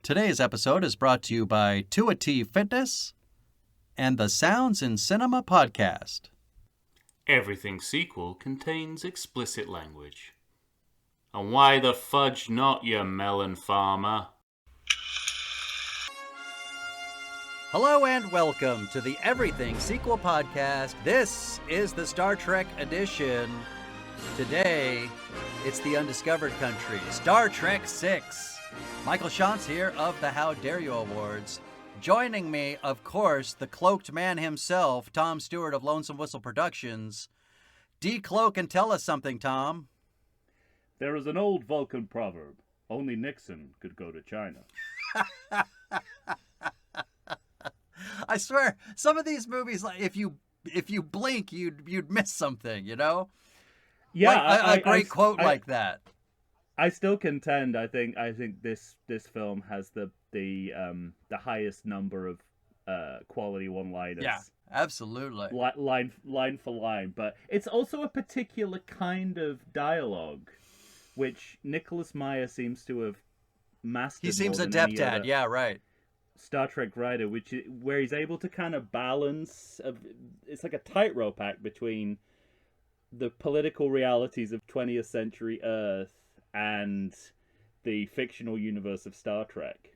Today's episode is brought to you by 2T Fitness and the Sounds in Cinema podcast. Everything sequel contains explicit language. And why the fudge not, you melon farmer? Hello and welcome to the Everything Sequel podcast. This is the Star Trek edition. Today, it's the Undiscovered Country, Star Trek VI. Michael Shantz here of the How Dare You Awards. Joining me, of course, the cloaked man himself, Tom Stewart of Lonesome Whistle Productions. Decloak and tell us something, Tom. There is an old Vulcan proverb, only Nixon could go to China. I swear, some of these movies, like if you blink, you'd miss something, you know? Yeah, like a great quote like that. I still contend. I think this film has the highest number of quality one-liners. Yeah, absolutely. Line for line, but it's also a particular kind of dialogue, which Nicholas Meyer seems to have mastered. He seems more than adept any at. other Yeah, right. Star Trek writer, where he's able to kind of balance. It's like a tightrope act between the political realities of 20th century Earth and the fictional universe of Star Trek.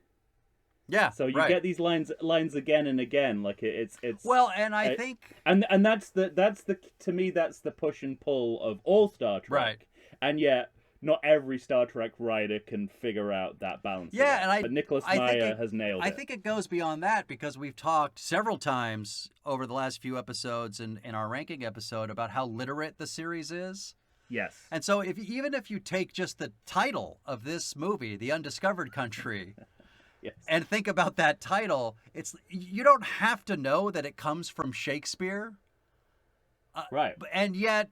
Yeah, so you get these lines again and again, like it's well, and I think and that's the to me that's the push and pull of all Star Trek, right? And yet not every Star Trek writer can figure out that balance. Yeah, but Nicholas Meyer has nailed it. I think it goes beyond that because we've talked several times over the last few episodes and in our ranking episode about how literate the series is. Yes. And so even if you take just the title of this movie, The Undiscovered Country, yes, and think about that title, you don't have to know that it comes from Shakespeare. Right. And yet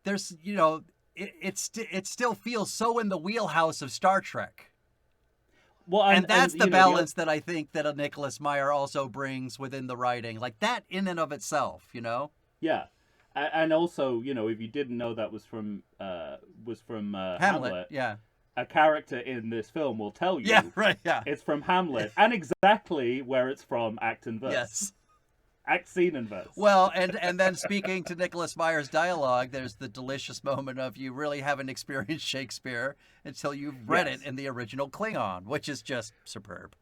there's, it still feels so in the wheelhouse of Star Trek. Well, and that's the balance that I think that a Nicholas Meyer also brings within the writing, like that in and of itself, Yeah. And also, if you didn't know that was from Hamlet, yeah, a character in this film will tell you, yeah, right, yeah, it's from Hamlet, and exactly where it's from, act and verse. Yes, act, scene, and verse. Well, and then speaking to Nicholas Meyer's dialogue, there's the delicious moment of you really haven't experienced Shakespeare until you've read it in the original Klingon, which is just superb.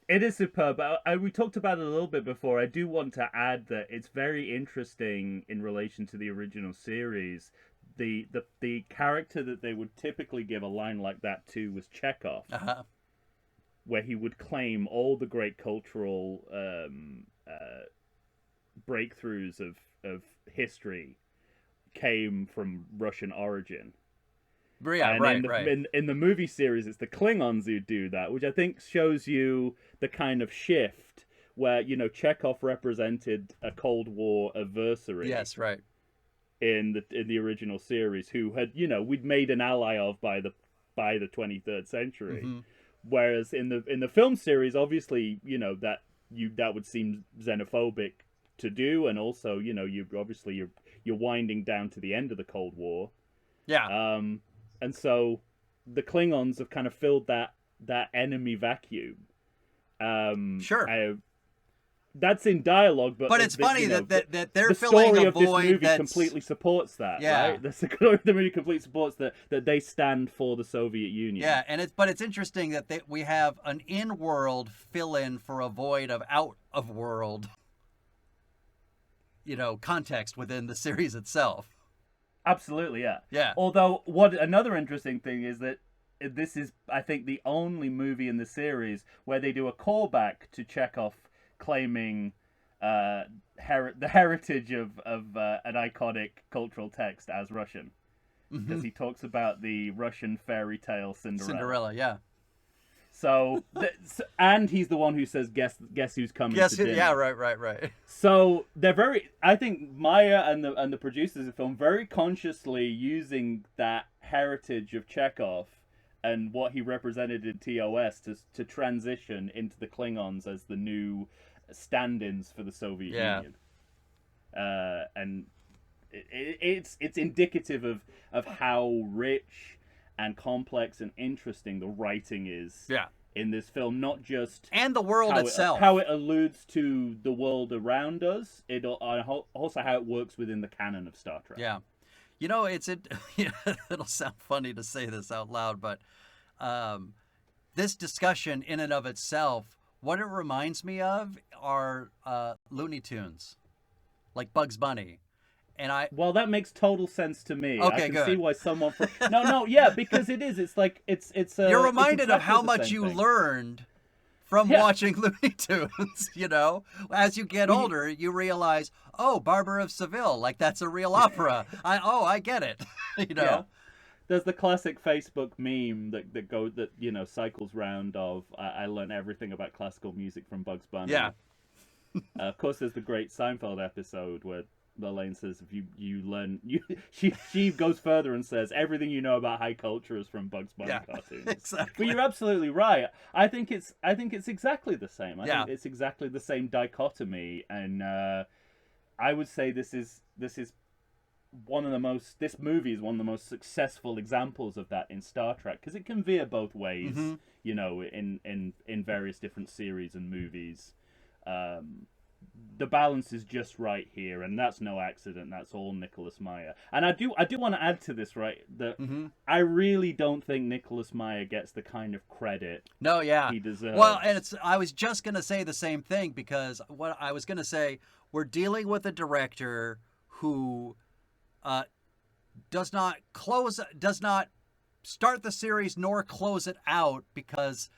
It is superb. We talked about it a little bit before. I do want to add that it's very interesting in relation to the original series. The character that they would typically give a line like that to was Chekhov, where he would claim all the great cultural breakthroughs of history came from Russian origin. Yeah, and right. In the movie series, it's the Klingons who do that, which I think shows you the kind of shift where, Chekhov represented a Cold War adversary. Yes, right. In the original series, who had, we'd made an ally of by the 23rd century. Mm-hmm. Whereas in the film series, obviously, that would seem xenophobic to do, and also, you're winding down to the end of the Cold War. Yeah. And so the Klingons have kind of filled that enemy vacuum. Sure. That's in dialogue, but it's funny that they're the filling story a of this void movie completely supports that. Yeah. Right? The story of the movie completely supports that they stand for the Soviet Union. Yeah, and it's interesting that we have an in-world fill-in for a void of out-of-world, context within the series itself. Absolutely, yeah. Yeah. Although, another interesting thing is that this is, I think, the only movie in the series where they do a callback to Chekhov claiming the heritage of an iconic cultural text as Russian. Because he talks about the Russian fairy tale Cinderella. Yeah. So, and he's the one who says, "Guess who's coming to dinner." Yeah, right. So they're very. I think Maya and the producers of the film very consciously using that heritage of Chekhov and what he represented in TOS to transition into the Klingons as the new stand-ins for the Soviet Union. And it's indicative of how rich and complex and interesting the writing is Yeah. in this film. Not just And the world itself. how it alludes to the world around us. It also how it works within the canon of Star Trek. Yeah. It'll sound funny to say this out loud, but this discussion in and of itself, what it reminds me of are Looney Tunes, like Bugs Bunny. And Well, that makes total sense to me. Okay, I can good. see why someone from yeah, because it is. It's like it's. You're reminded of exactly how the much same you thing. learned from watching Looney Tunes. As you get older, you realize, oh, Barber of Seville, like that's a real opera. I get it. Yeah. There's the classic Facebook meme that cycles round of I learned everything about classical music from Bugs Bunny. Yeah. Of course, there's the great Seinfeld episode where Elaine says, "If you learn, she goes further and says everything you know about high culture is from Bugs Bunny cartoons." Exactly. But you're absolutely right. I think it's exactly the same. I Yeah. think it's exactly the same dichotomy, and I would say this is one of the most. This movie is one of the most successful examples of that in Star Trek because it can veer both ways. In various different series and movies. The balance is just right here, and that's no accident. That's all Nicholas Meyer. And I do want to add to this, right? That I really don't think Nicholas Meyer gets the kind of credit he deserves. Well, and I was just gonna say the same thing because what I was gonna say, we're dealing with a director who does not start the series nor close it out because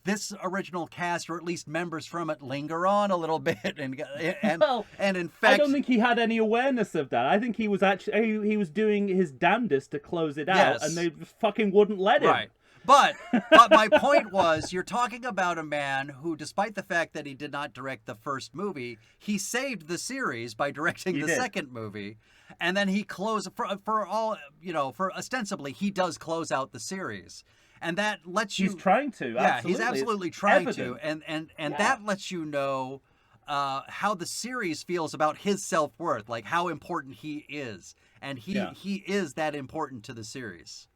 this original cast, or at least members from it, linger on a little bit, and in fact, I don't think he had any awareness of that. I think he was he was doing his damnedest to close it out, and they fucking wouldn't let him. Right. But my point was, you're talking about a man who, despite the fact that he did not direct the first movie, he saved the series by directing the second movie, and then he closed for ostensibly he does close out the series. And that lets you... He's trying to. Yeah, absolutely. he's absolutely it's trying evident. to. And that lets you know how the series feels about his self-worth, like how important he is. And he is that important to the series.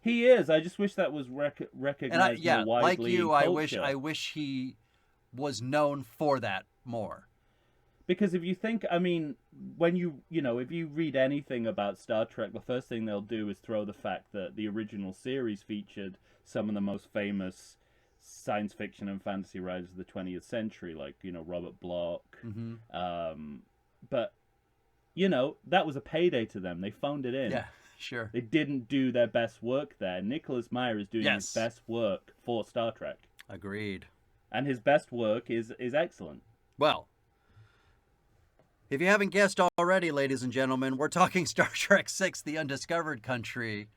He is. I just wish that was recognized more widely like you, in I culture. wish he was known for that more. Because if you think, I mean, when if you read anything about Star Trek, the first thing they'll do is throw the fact that the original series featured some of the most famous science fiction and fantasy writers of the 20th century, like, Robert Bloch. But, that was a payday to them. They phoned it in. Yeah, sure. They didn't do their best work there. Nicholas Meyer is doing his best work for Star Trek. Agreed. And his best work is excellent. Well, if you haven't guessed already, ladies and gentlemen, we're talking Star Trek VI: The Undiscovered Country,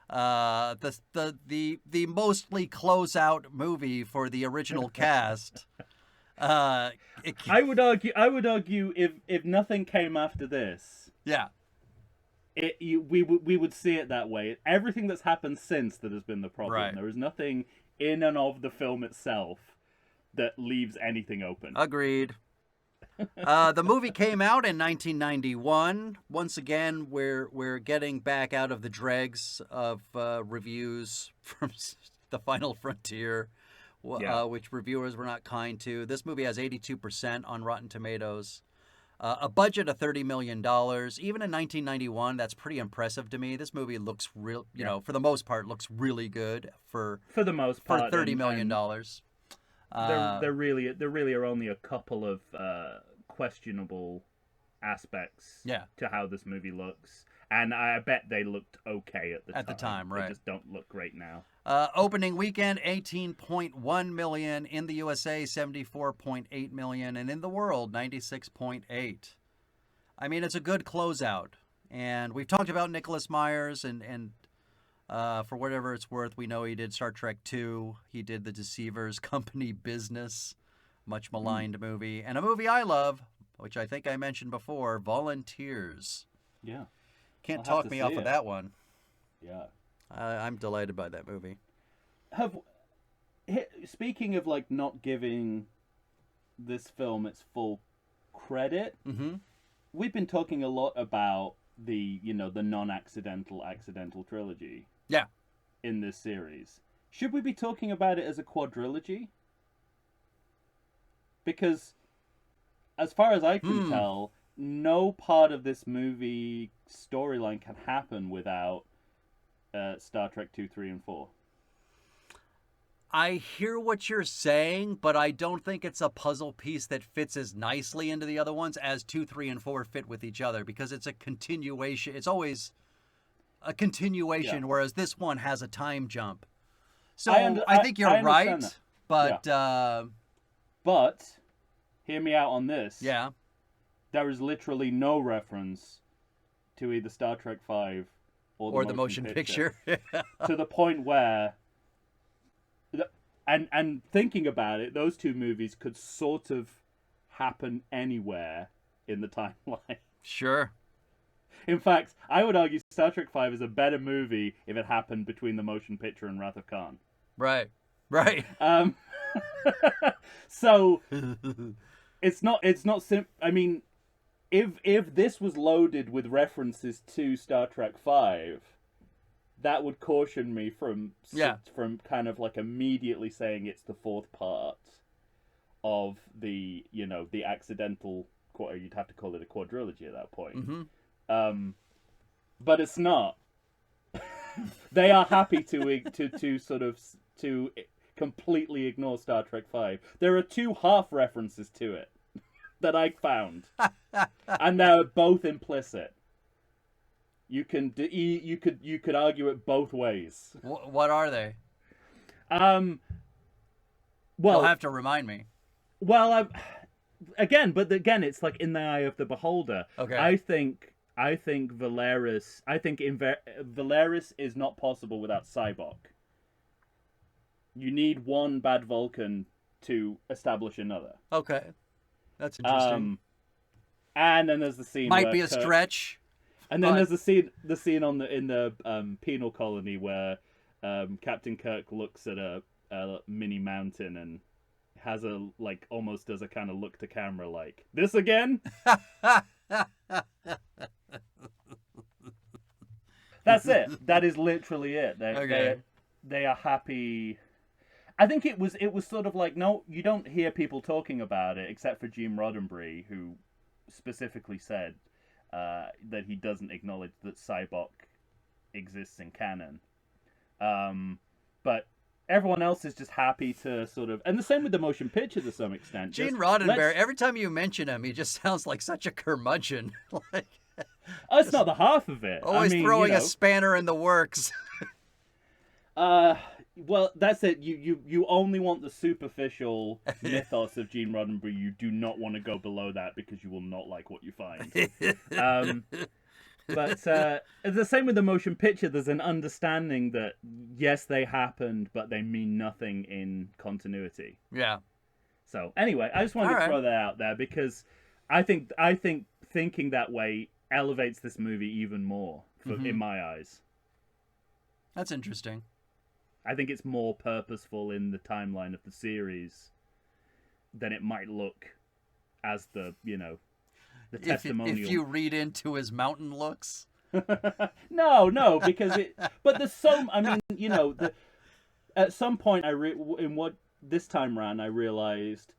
the mostly closeout movie for the original cast. I would argue if nothing came after this, we would see it that way. Everything that's happened since that has been the problem. Right. There is nothing in and of the film itself that leaves anything open. Agreed. The movie came out in 1991. Once again, we're getting back out of the dregs of reviews from The Final Frontier, which reviewers were not kind to. This movie has 82% on Rotten Tomatoes. A budget of $30 million. Even in 1991, that's pretty impressive to me. This movie looks real, for the most part, looks really good for the most part, for $30 million. There really are only a couple of questionable aspects to how this movie looks, and I bet they looked okay at the time. Right? They just don't look great now. Opening weekend, 18.1 million in the USA, 74.8 million, and in the world, 96.8. I mean, it's a good closeout, and we've talked about Nicholas Myers, and for whatever it's worth, we know he did Star Trek II. He did The Deceivers, Company Business, much maligned movie, and a movie I love, which I think I mentioned before, Volunteers. Yeah. Can't talk me off of that one. Yeah. I'm delighted by that movie. Speaking of not giving this film its full credit, we've been talking a lot about the the non-accidental accidental trilogy. Yeah. in this series. Should we be talking about it as a quadrilogy? Because, as far as I can tell, no part of this movie storyline can happen without Star Trek 2, 3, and 4. I hear what you're saying, but I don't think it's a puzzle piece that fits as nicely into the other ones as 2, 3, and 4 fit with each other, because it's a continuation. It's always a continuation, whereas this one has a time jump. So I think you're right, but... But, hear me out on this. Yeah. There is literally no reference to either Star Trek V or the motion picture. To the point where, and thinking about it, those two movies could sort of happen anywhere in the timeline. Sure. In fact, I would argue Star Trek V is a better movie if it happened between the motion picture and Wrath of Khan. Right. Right. So it's not I mean, if this was loaded with references to Star Trek V, that would caution me from kind of like immediately saying it's the fourth part of the, you know, the accidental, you'd have to call it a quadrilogy at that point. Mm-hmm. But it's not. They are happy to sort of to completely ignore Star Trek V. There are 2 half references to it that I found, and they're both implicit. You could argue it both ways. What are they? Well, you'll have to remind me. Well, again, it's like in the eye of the beholder. Okay. I think Valeris. Valeris is not possible without Sybok. You need one bad Vulcan to establish another. Okay, that's interesting. And then there's the scene. Might be a stretch. And then there's the scene in the penal colony where Captain Kirk looks at a mini mountain and has almost does a kind of look to camera like, this again? That's it. That is literally it. They are happy. I think it was sort of like, no, you don't hear people talking about it except for Gene Roddenberry, who specifically said that he doesn't acknowledge that Sybok exists in canon. But everyone else is just happy to sort of... And the same with the motion picture to some extent. Gene Roddenberry, every time you mention him, he just sounds like such a curmudgeon. That's not the half of it. Always throwing a spanner in the works. Well, that's it. You only want the superficial mythos of Gene Roddenberry. You do not want to go below that because you will not like what you find. But the same with the motion picture. There's an understanding that, yes, they happened, but they mean nothing in continuity. Yeah. So, anyway, I just wanted to throw that out there because I think thinking that way elevates this movie even more in my eyes. That's interesting. I think it's more purposeful in the timeline of the series than it might look as the testimonial. If you read into his mountain looks. No, because but there's so, I mean, at some point this time around I realized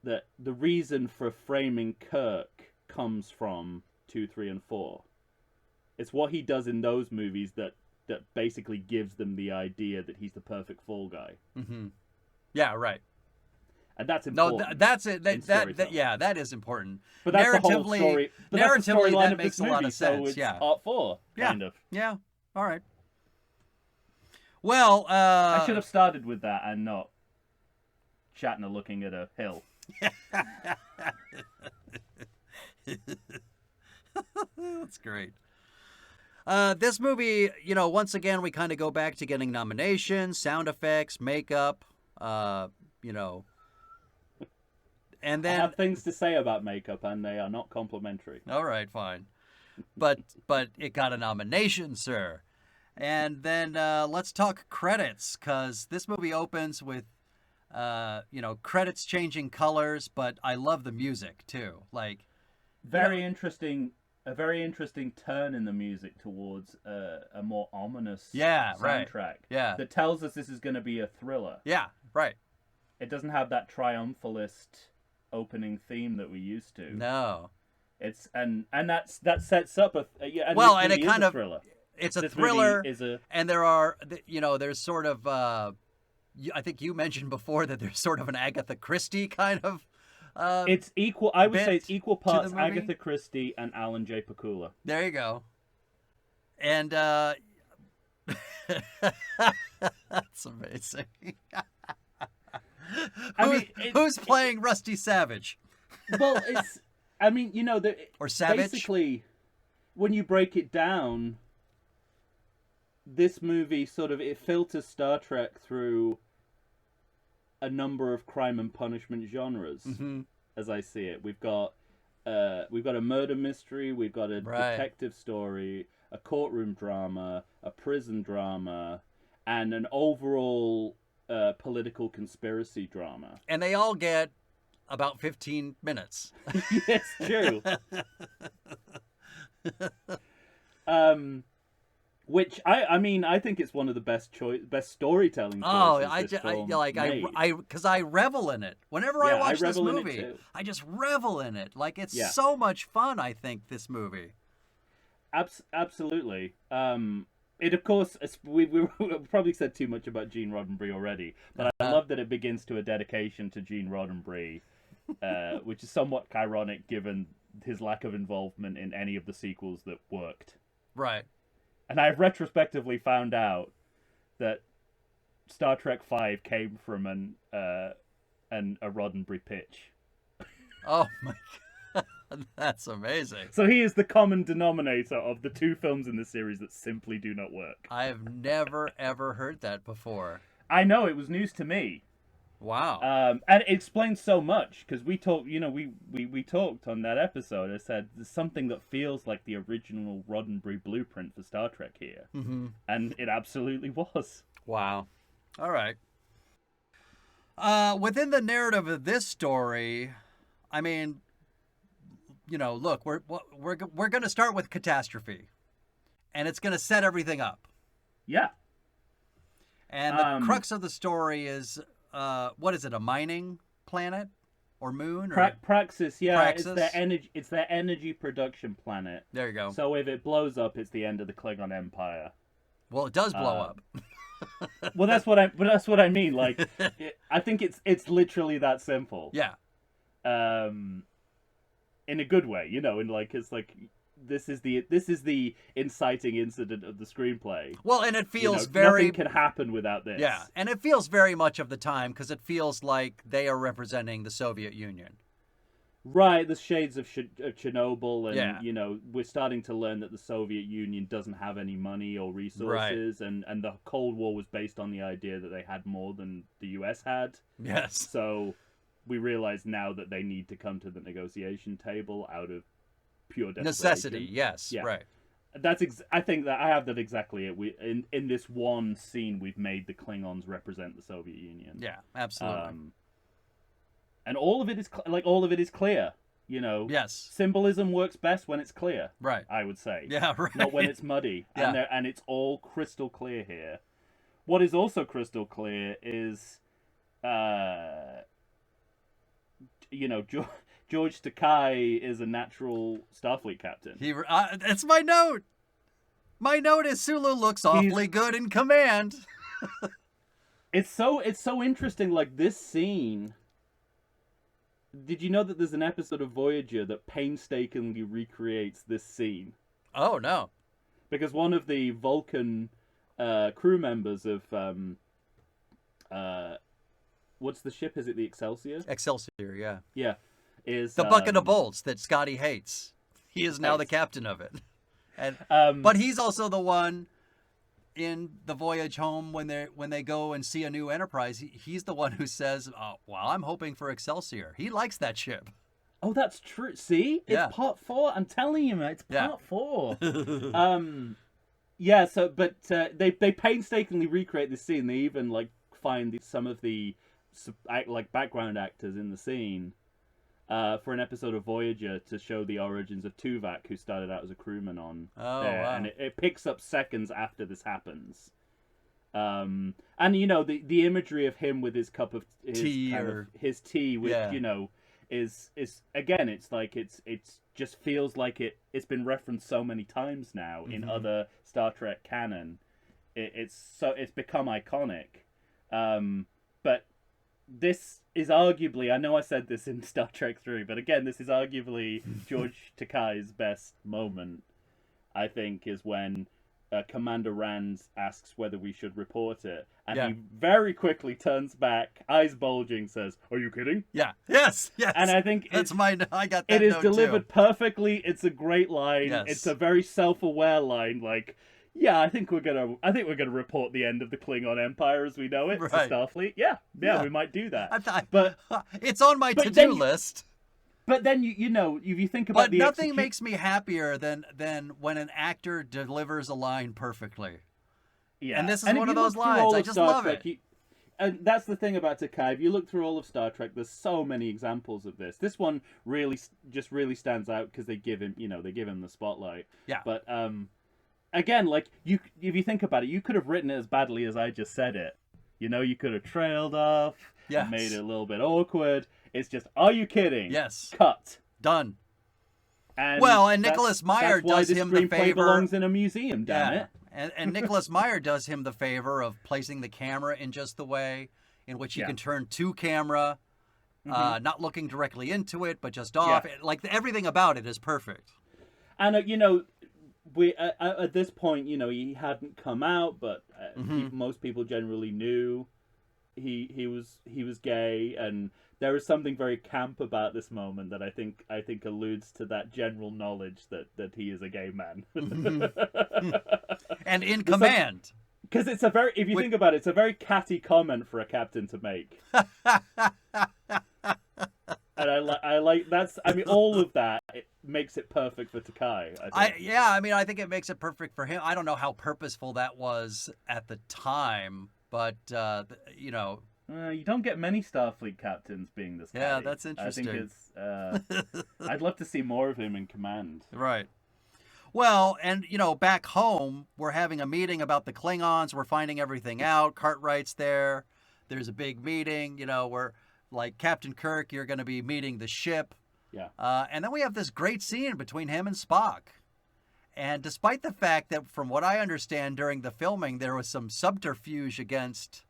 that the reason for framing Kirk comes from 2, 3, and 4. It's what he does in those movies that basically gives them the idea that he's the perfect fall guy. Mm-hmm. Yeah, right. And that's important. No, that's it. That is important. But that's the whole story. But narratively, that makes a lot of sense. So it's yeah. part 4, kind of. Yeah. All right. Well, I should have started with that and not Shatner looking at a hill. That's great. This movie, once again, we kind of go back to getting nominations, sound effects, makeup, and then I have things to say about makeup, and they are not complimentary. All right, fine, but it got a nomination, sir. And then let's talk credits, because this movie opens with credits changing colors, but I love the music too. Very interesting. a very interesting turn in the music towards a more ominous right. soundtrack. Yeah. That tells us this is going to be a thriller. Yeah, right. It doesn't have that triumphalist opening theme that we used to. No. It's and that sets up a and well, this and it movie is kind a of thriller. it's a This thriller, movie is a and there's sort of I think you mentioned before that there's sort of an Agatha Christie kind of. It's equal. I would bit say it's equal to the parts movie. Agatha Christie and Alan J. Pakula. There you go. And that's amazing. Who's playing Rusty Savage? Well, it's. I mean, you know, Or Savage? basically, when you break it down, this movie sort of it filters Star Trek through a number of crime and punishment genres, as I see it. We've got a murder mystery, we've got a detective story, a courtroom drama, a prison drama, and an overall political conspiracy drama. And they all get about 15 minutes. Yes, true. Which I mean I think it's one of the best storytelling choices. Because I revel in it. Whenever I watch this movie, I just revel in it. Like it's so much fun. I think this movie. Absolutely. It of course we probably said too much about Gene Roddenberry already, but I love that it begins to a dedication to Gene Roddenberry, which is somewhat ironic given his lack of involvement in any of the sequels that worked. Right. And I've retrospectively found out that Star Trek V came from a Roddenberry pitch. Oh my god, that's amazing. So he is the common denominator of the two films in the series that simply do not work. I have never ever heard that before. I know, it was news to me. Wow. And it explains so much because we talked, we talked on that episode. I said there's something that feels like the original Roddenberry blueprint for Star Trek here, and it absolutely was. Wow. All right. Within the narrative of this story, I mean, look, we're going to start with catastrophe, and it's going to set everything up. Yeah. And the crux of the story is. What is it? A mining planet or moon? Or Praxis, yeah. Praxis? It's their energy production planet. There you go. So if it blows up, it's the end of the Klingon Empire. Well, it does blow up. Well, that's what I mean. Like, I think it's literally that simple. Yeah. In a good way, and like it's like. This is the inciting incident of the screenplay. Well, and it feels very... Nothing can happen without this. Yeah, and it feels very much of the time because it feels like they are representing the Soviet Union. Right, the shades of Chernobyl, and we're starting to learn that the Soviet Union doesn't have any money or resources, and the Cold War was based on the idea that they had more than the US had. Yes. So we realize now that they need to come to the negotiation table out of pure necessity. Yes. Yeah. Right. I think that I have that exactly. We in this one scene we've made the Klingons represent the Soviet Union. Yeah, absolutely. And all of it is clear. Yes. Symbolism works best when it's clear. Right. I would say. Yeah. Right. Not when it's muddy. Yeah. And it's all crystal clear here. What is also crystal clear is, George Takei is a natural Starfleet captain. That's my note. My note is Sulu looks awfully good in command. It's so interesting. Like this scene. Did you know that there's an episode of Voyager that painstakingly recreates this scene? Oh no! Because one of the Vulcan crew members of what's the ship? Is it the Excelsior? Excelsior, yeah. Yeah. Is the bucket of bolts that Scotty hates. He is now the captain of it, and but he's also the one in the voyage home when they go and see a new Enterprise. He's the one who says, "Oh, well, I'm hoping for Excelsior." He likes that ship. Oh, that's true. See, it's part 4. I'm telling you, man, it's part 4. Yeah. So, but they painstakingly recreate this scene. They even find some of the background actors in the scene. for an episode of Voyager to show the origins of Tuvok, who started out as a crewman on there, wow. and it picks up seconds after this happens. And the imagery of him with his cup of his tea, which is again, it's like it's just feels like it's been referenced so many times now in other Star Trek canon. It's become iconic. But this is arguably, I know I said this in Star Trek 3, but again, this is arguably George Takei's best moment, I think, is when Commander Rand asks whether we should report it. And he very quickly turns back, eyes bulging, says, "Are you kidding?" Yeah. Yes. And I think I got that. It is note delivered too. perfectly. It's a great line. Yes. It's a very self-aware line. Like, yeah, I think we're gonna report the end of the Klingon Empire as we know it to Starfleet. Yeah, we might do that. But it's on my to-do list. But then if you think about nothing makes me happier than when an actor delivers a line perfectly. Yeah, and this is one of those lines. I just love it. And that's the thing about Takei. If you look through all of Star Trek, there's so many examples of this. This one really stands out because they give him the spotlight. Yeah. But again, like if you think about it, you could have written it as badly as I just said it. You could have trailed off, made it a little bit awkward. It's just, are you kidding? Yes. Cut. Done. And Nicholas Meyer does him the favor. Belongs in a museum, damn it. And Nicholas Meyer does him the favor of placing the camera in just the way in which he can turn to camera, not looking directly into it, but just off. Like everything about it is perfect. And we at this point, he hadn't come out, but most people generally knew he was gay, and there is something very camp about this moment that I think alludes to that general knowledge that he is a gay man. And in command. Because it's if you think about it, it's a very catty comment for a captain to make. And I like that's. I mean, all of that it makes it perfect for Takei. I think it makes it perfect for him. I don't know how purposeful that was at the time, but you don't get many Starfleet captains being this. Yeah, that's interesting. I think it's. I'd love to see more of him in command. Right. Well, and back home, we're having a meeting about the Klingons. We're finding everything out. Cartwright's there. There's a big meeting. We're like, Captain Kirk, you're going to be meeting the ship. Yeah. And then we have this great scene between him and Spock. And despite the fact that, from what I understand during the filming, there was some subterfuge against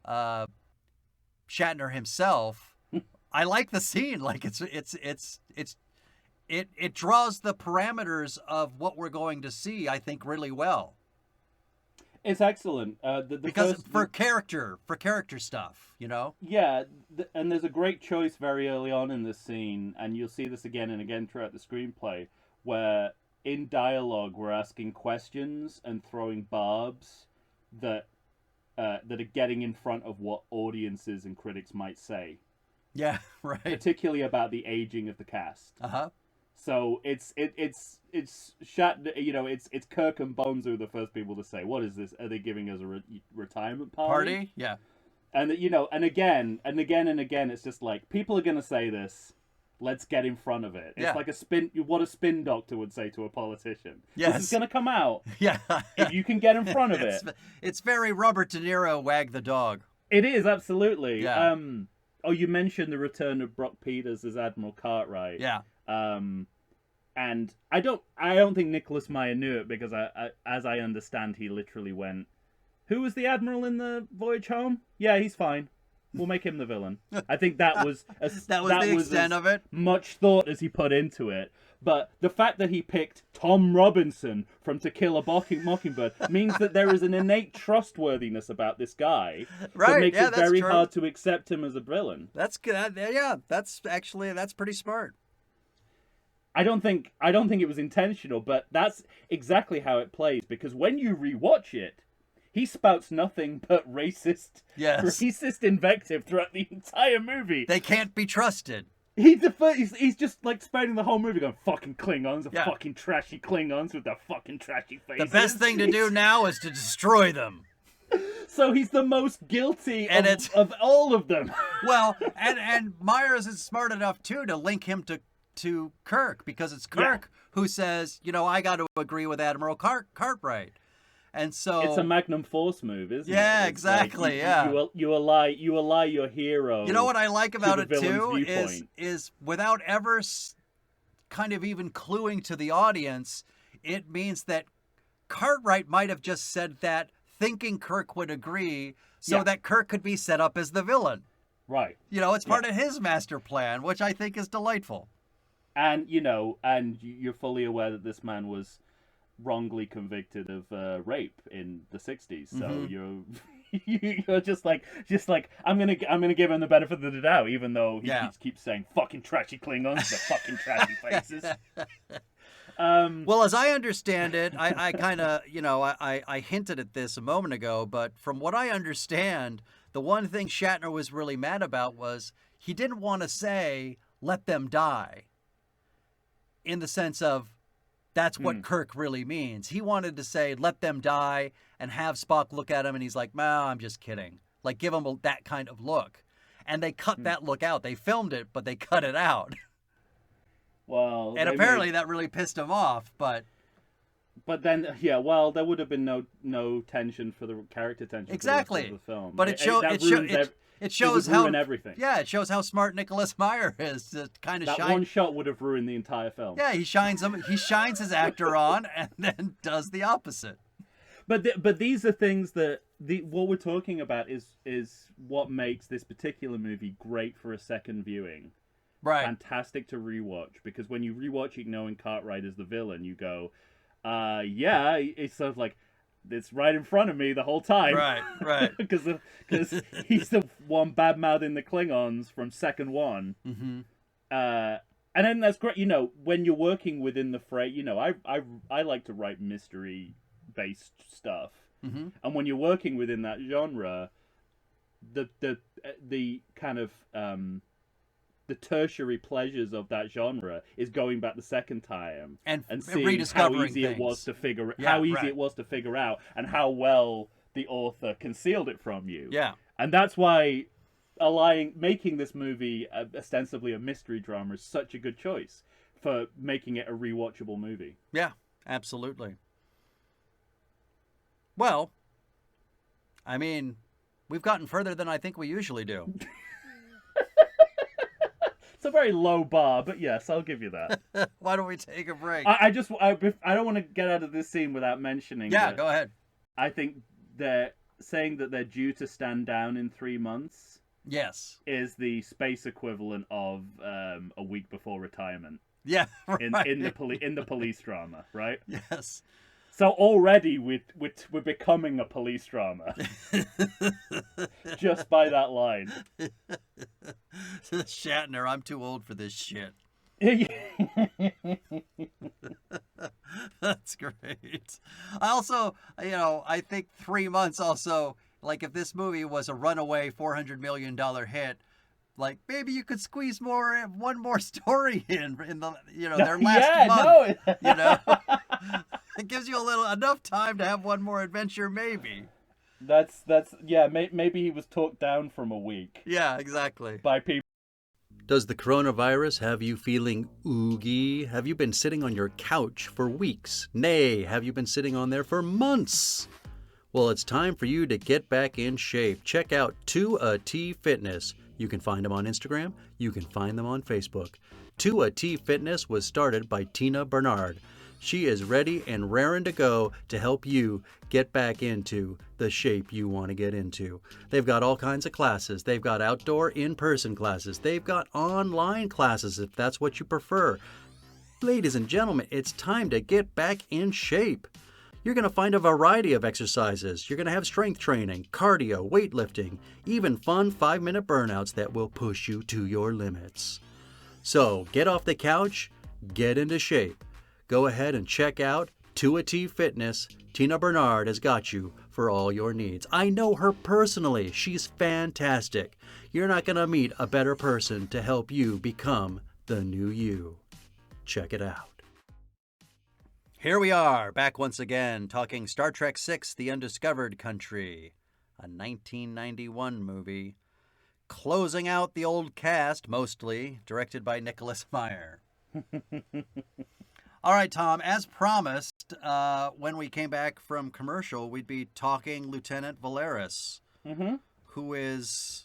Shatner himself, I like the scene. Like it draws the parameters of what we're going to see, I think, really well. It's excellent. For character stuff, Yeah, and there's a great choice very early on in this scene, and you'll see this again and again throughout the screenplay, where in dialogue we're asking questions and throwing barbs that are getting in front of what audiences and critics might say. Yeah, right. Particularly about the aging of the cast. So it's Shatner, it's Kirk and Bones who are the first people to say, "What is this? Are they giving us a retirement party?" Yeah. And and again, it's just like, people are gonna say this. Let's get in front of it. It's like what a spin doctor would say to a politician. Yes. This is gonna come out. Yeah. If you can get in front of it. It's very Robert De Niro, Wag the Dog. It is, absolutely. Yeah. You mentioned the return of Brock Peters as Admiral Cartwright. Yeah. And I don't think Nicholas Meyer knew it, because as I understand, he literally went, "Who was the Admiral in the Voyage Home? Yeah, he's fine. We'll make him the villain." I think that was the extent of it. Much thought as he put into it. But the fact that he picked Tom Robinson from To Kill a Mockingbird means that there is an innate trustworthiness about this guy that makes it very hard to accept him as a villain. That's good. Yeah, that's pretty smart. I don't think it was intentional, but that's exactly how it plays, because when you rewatch it, he spouts nothing but racist invective throughout the entire movie. They can't be trusted. He's just like spending the whole movie going, "Fucking Klingons, the fucking trashy Klingons with their fucking trashy faces." The best thing to do now is to destroy them. So he's the most guilty And of all of them. Well, and Myers is smart enough too to link him to Kirk, because it's Kirk who says, I got to agree with Admiral Cartwright. And so it's a Magnum Force move, isn't it? Yeah, It's exactly. You ally your hero. You know what I like about it too viewpoint. is without ever kind of even cluing to the audience, it means that Cartwright might have just said that thinking Kirk would agree, so that Kirk could be set up as the villain. Right. It's part of his master plan, which I think is delightful. And you're fully aware that this man was wrongly convicted of rape in the 60s, so you're just like I'm gonna give him the benefit of the doubt, even though he keeps saying fucking trashy Klingons, the fucking trashy faces. Well, as I understand it, I kind of I hinted at this a moment ago, but from what I understand, the one thing Shatner was really mad about was he didn't want to say let them die, in the sense of that's what Kirk really means. He wanted to say, let them die, and have Spock look at him, and he's like, nah, I'm just kidding. Like, give him that kind of look. And they cut that look out. They filmed it, but they cut it out. Well, and apparently that really pissed him off, but then, there would have been no tension for the character tension exactly for the rest of the film. But it shows how everything. Yeah, it shows how smart Nicholas Meyer is to kind of that shine. One shot would have ruined the entire film. Yeah, he shines his actor on and then does the opposite. But these are things that what we're talking about is what makes this particular movie great for a second viewing. Right. Fantastic to rewatch, because when you rewatch it knowing Cartwright is the villain, you go, it's sort of like, it's right in front of me the whole time. Right. Because he's the one bad-mouthing the Klingons from second one. Mm-hmm. And then that's great. When you're working within the fray, I like to write mystery-based stuff. Mm-hmm. And when you're working within that genre, the kind of the tertiary pleasures of that genre is going back the second time and seeing rediscovering how easy things. it was to figure it was to figure out, and how well the author concealed it from you. Yeah. And that's why making this movie ostensibly a mystery drama is such a good choice for making it a rewatchable movie. Yeah, absolutely. Well, I mean, we've gotten further than I think we usually do. It's a very low bar, but yes, I'll give you that. Why don't we take a break? I don't want to get out of this scene without mentioning. Yeah, go ahead. I think they're saying that they're due to stand down in 3 months. Yes. Is the space equivalent of a week before retirement. Yeah, right. in the police drama, right? Yes. So already we're becoming a police drama just by that line. Shatner, I'm too old for this shit. That's great. I also, I think 3 months also, like if this movie was a runaway $400 million hit, like maybe you could squeeze one more story in the, their last month. No. It gives you enough time to have one more adventure, maybe. Maybe he was talked down from a week. Yeah, exactly. By people. Does the coronavirus have you feeling oogie? Have you been sitting on your couch for weeks? Nay, have you been sitting on there for months? Well, it's time for you to get back in shape. Check out 2AT Fitness. You can find them on Instagram. You can find them on Facebook. 2AT Fitness was started by Tina Bernard. She is ready and raring to go to help you get back into the shape you want to get into. They've got all kinds of classes. They've got outdoor in-person classes. They've got online classes if that's what you prefer. Ladies and gentlemen, it's time to get back in shape. You're going to find a variety of exercises. You're going to have strength training, cardio, weightlifting, even fun 5-minute burnouts that will push you to your limits. So get off the couch, get into shape. Go ahead and check out 2AT Fitness. Tina Bernard has got you for all your needs. I know her personally. She's fantastic. You're not going to meet a better person to help you become the new you. Check it out. Here we are, back once again, talking Star Trek VI, The Undiscovered Country. a 1991 movie, closing out the old cast, mostly, directed by Nicholas Meyer. All right, Tom, as promised, when we came back from commercial, we'd be talking Lieutenant Valeris, who is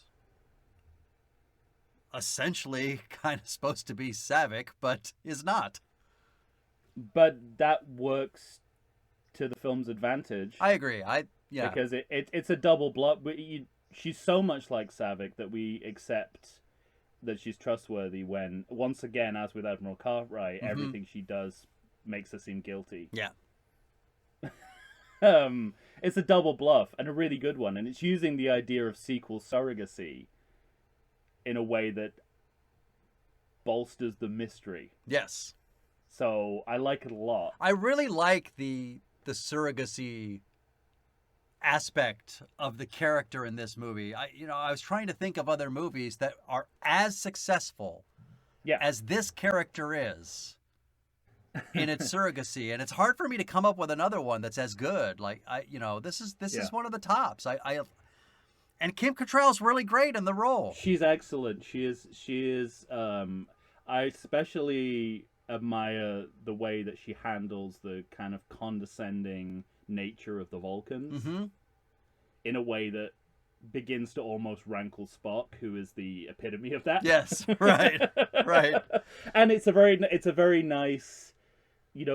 essentially kind of supposed to be Savick, but is not. But that works to the film's advantage. I agree. Yeah. Because it's a double block. She's so much like Savick that we accept that she's trustworthy when, once again, as with Admiral Cartwright, everything she does makes her seem guilty. Yeah. It's a double bluff, and a really good one, and it's using the idea of sequel surrogacy in a way that bolsters the mystery. Yes. So I like it a lot. I really like the surrogacy aspect of the character in this movie. I was trying to think of other movies that are as successful as this character is in its surrogacy, and it's hard for me to come up with another one that's as good. Like this is one of the tops. And Kim Cattrall's really great in the role. She's excellent. She is. I especially admire the way that she handles the kind of condescending nature of the Vulcans in a way that begins to almost rankle Spock, who is the epitome of that. Yes, right. And it's a very nice,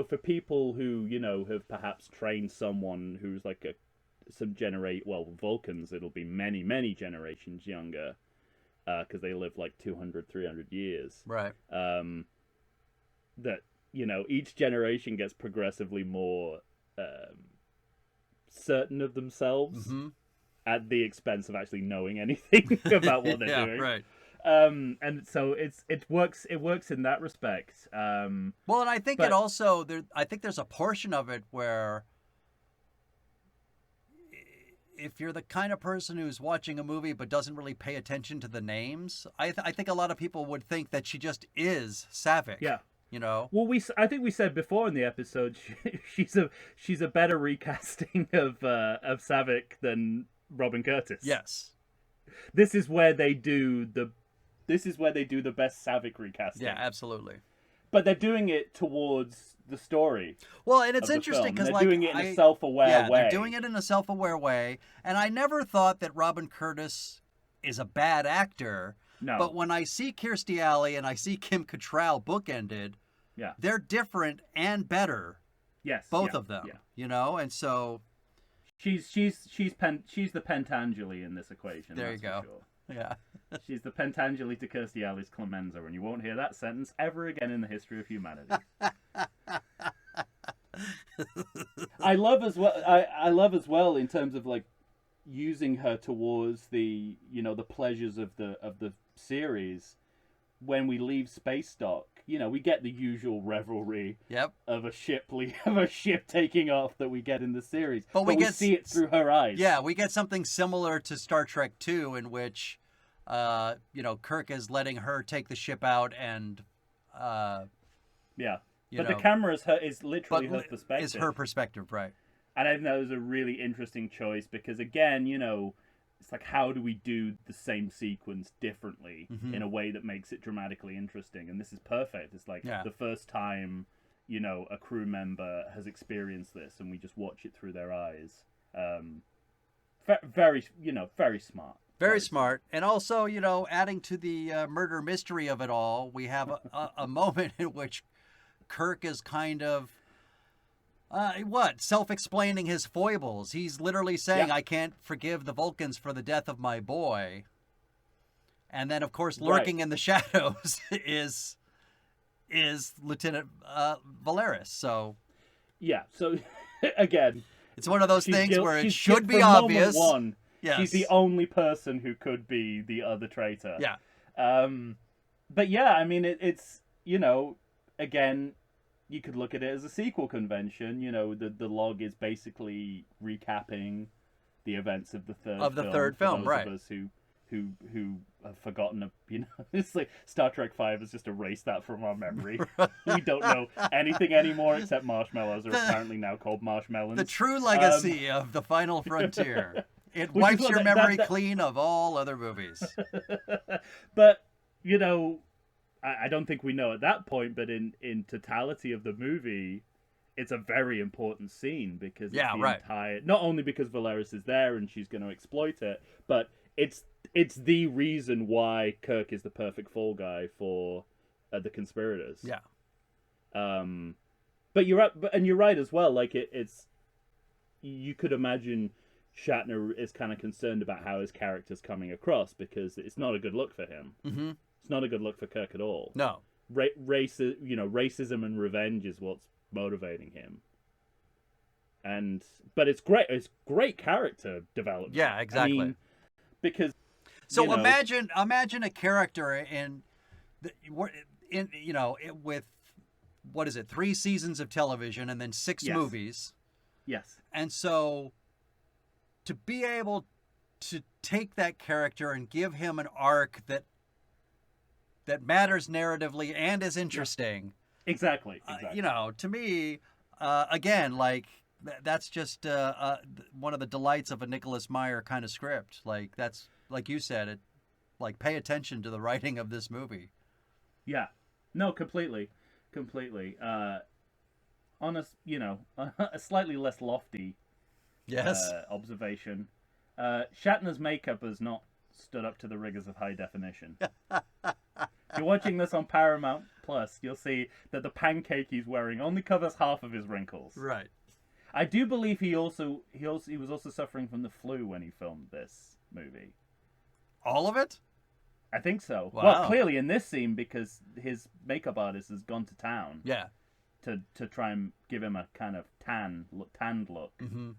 for people who, have perhaps trained someone who's like Vulcans, it'll be many, many generations younger, because they live like 200, 300 years. Right. That, each generation gets progressively more certain of themselves at the expense of actually knowing anything about what they're doing. Right. And so it works in that respect. And I think it also I think there's a portion of it where if you're the kind of person who's watching a movie but doesn't really pay attention to the names, I think a lot of people would think that she just is Savick. Yeah. Well, I think we said before in the episode she's a better recasting of Savick than Robin Curtis. Yes. This is where they do the best Savick recasting. Yeah, absolutely. But they're doing it towards the story. Well, and it's interesting because they're doing it in a self-aware way. They're doing it in a self-aware way, and I never thought that Robin Curtis is a bad actor. No. But when I see Kirstie Alley and I see Kim Cattrall bookended, they're different and better. Yes, both of them. Yeah. And so she's the Pentangeli in this equation. There you go. For sure. Yeah. She's the Pentangeli to Kirstie Alley's Clemenza, and you won't hear that sentence ever again in the history of humanity. I love as well in terms of like using her towards the the pleasures of the series. When we leave space dock, we get the usual revelry of a ship taking off that we get in the series. But we see it through her eyes. Yeah, we get something similar to Star Trek II, in which Kirk is letting her take the ship out and but the camera is literally her perspective. Is her perspective, right? And I think that was a really interesting choice because again, it's like, how do we do the same sequence differently in a way that makes it dramatically interesting? And this is perfect. It's like the first time, a crew member has experienced this, and we just watch it through their eyes. Very smart. Very smart. And also, adding to the murder mystery of it all, we have a moment in which Kirk is kind of self-explaining his foibles. He's literally saying, I can't forgive the Vulcans for the death of my boy. And then, of course, lurking in the shadows is Lieutenant Valeris. So, so again, it's one of those things where it should be obvious. Yes. She's the only person who could be the other traitor. Yeah. But I mean, it's again, you could look at it as a sequel convention. The log is basically recapping the events of the third film. Right. Of us who have forgotten, it's like Star Trek V has just erased that from our memory. We don't know anything anymore except marshmallows are apparently now called marshmallows. The true legacy of the final frontier. It Which is wipes what your that- memory that- clean of all other movies. But, you know, I don't think we know at that point, but in totality of the movie, it's a very important scene because it's entire, not only because Valeris is there and she's going to exploit it, but it's the reason why Kirk is the perfect fall guy for the conspirators. Yeah. But you're right, and you're right as well. Like it's, you could imagine Shatner is kind of concerned about how his character's coming across because it's not a good look for him. Mm-hmm. It's not a good look for Kirk at all. No. Racism and revenge is what's motivating him. But it's great. It's great character development. Yeah, exactly. I mean, because imagine a character with what is it, 3 seasons of television and then 6 movies. Yes. And so to be able to take that character and give him an arc that matters narratively and is interesting. Yeah. Exactly. To me, again, like that's just one of the delights of a Nicholas Meyer kind of script. Like that's, like you said, pay attention to the writing of this movie. Yeah. No, completely. On a slightly less lofty observation, Shatner's makeup has not stood up to the rigors of high definition. If you're watching this on Paramount Plus, you'll see that the pancake he's wearing only covers half of his wrinkles. Right. I do believe he was also suffering from the flu when he filmed this movie. All of it? I think so. Wow. Well, clearly in this scene because his makeup artist has gone to town. Yeah. To try and give him a kind of tanned look. Mm-hmm.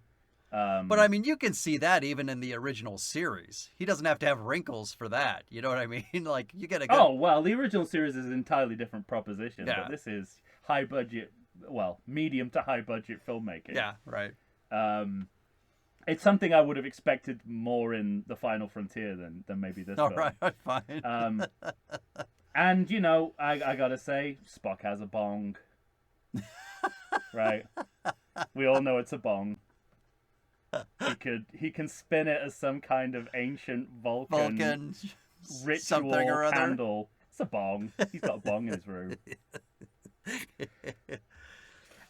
But I mean, you can see that even in the original series. He doesn't have to have wrinkles for that. You know what I mean? Like you get a good... Oh well, the original series is an entirely different proposition. Yeah. But this is high budget, medium to high budget filmmaking. Yeah, right. It's something I would have expected more in The Final Frontier than maybe this. All film. right, fine. And I gotta say, Spock has a bong. Right, we all know it's a bong. He can spin it as some kind of ancient Vulcan ritual something or other. candle. It's a bong. He's got a bong in his room.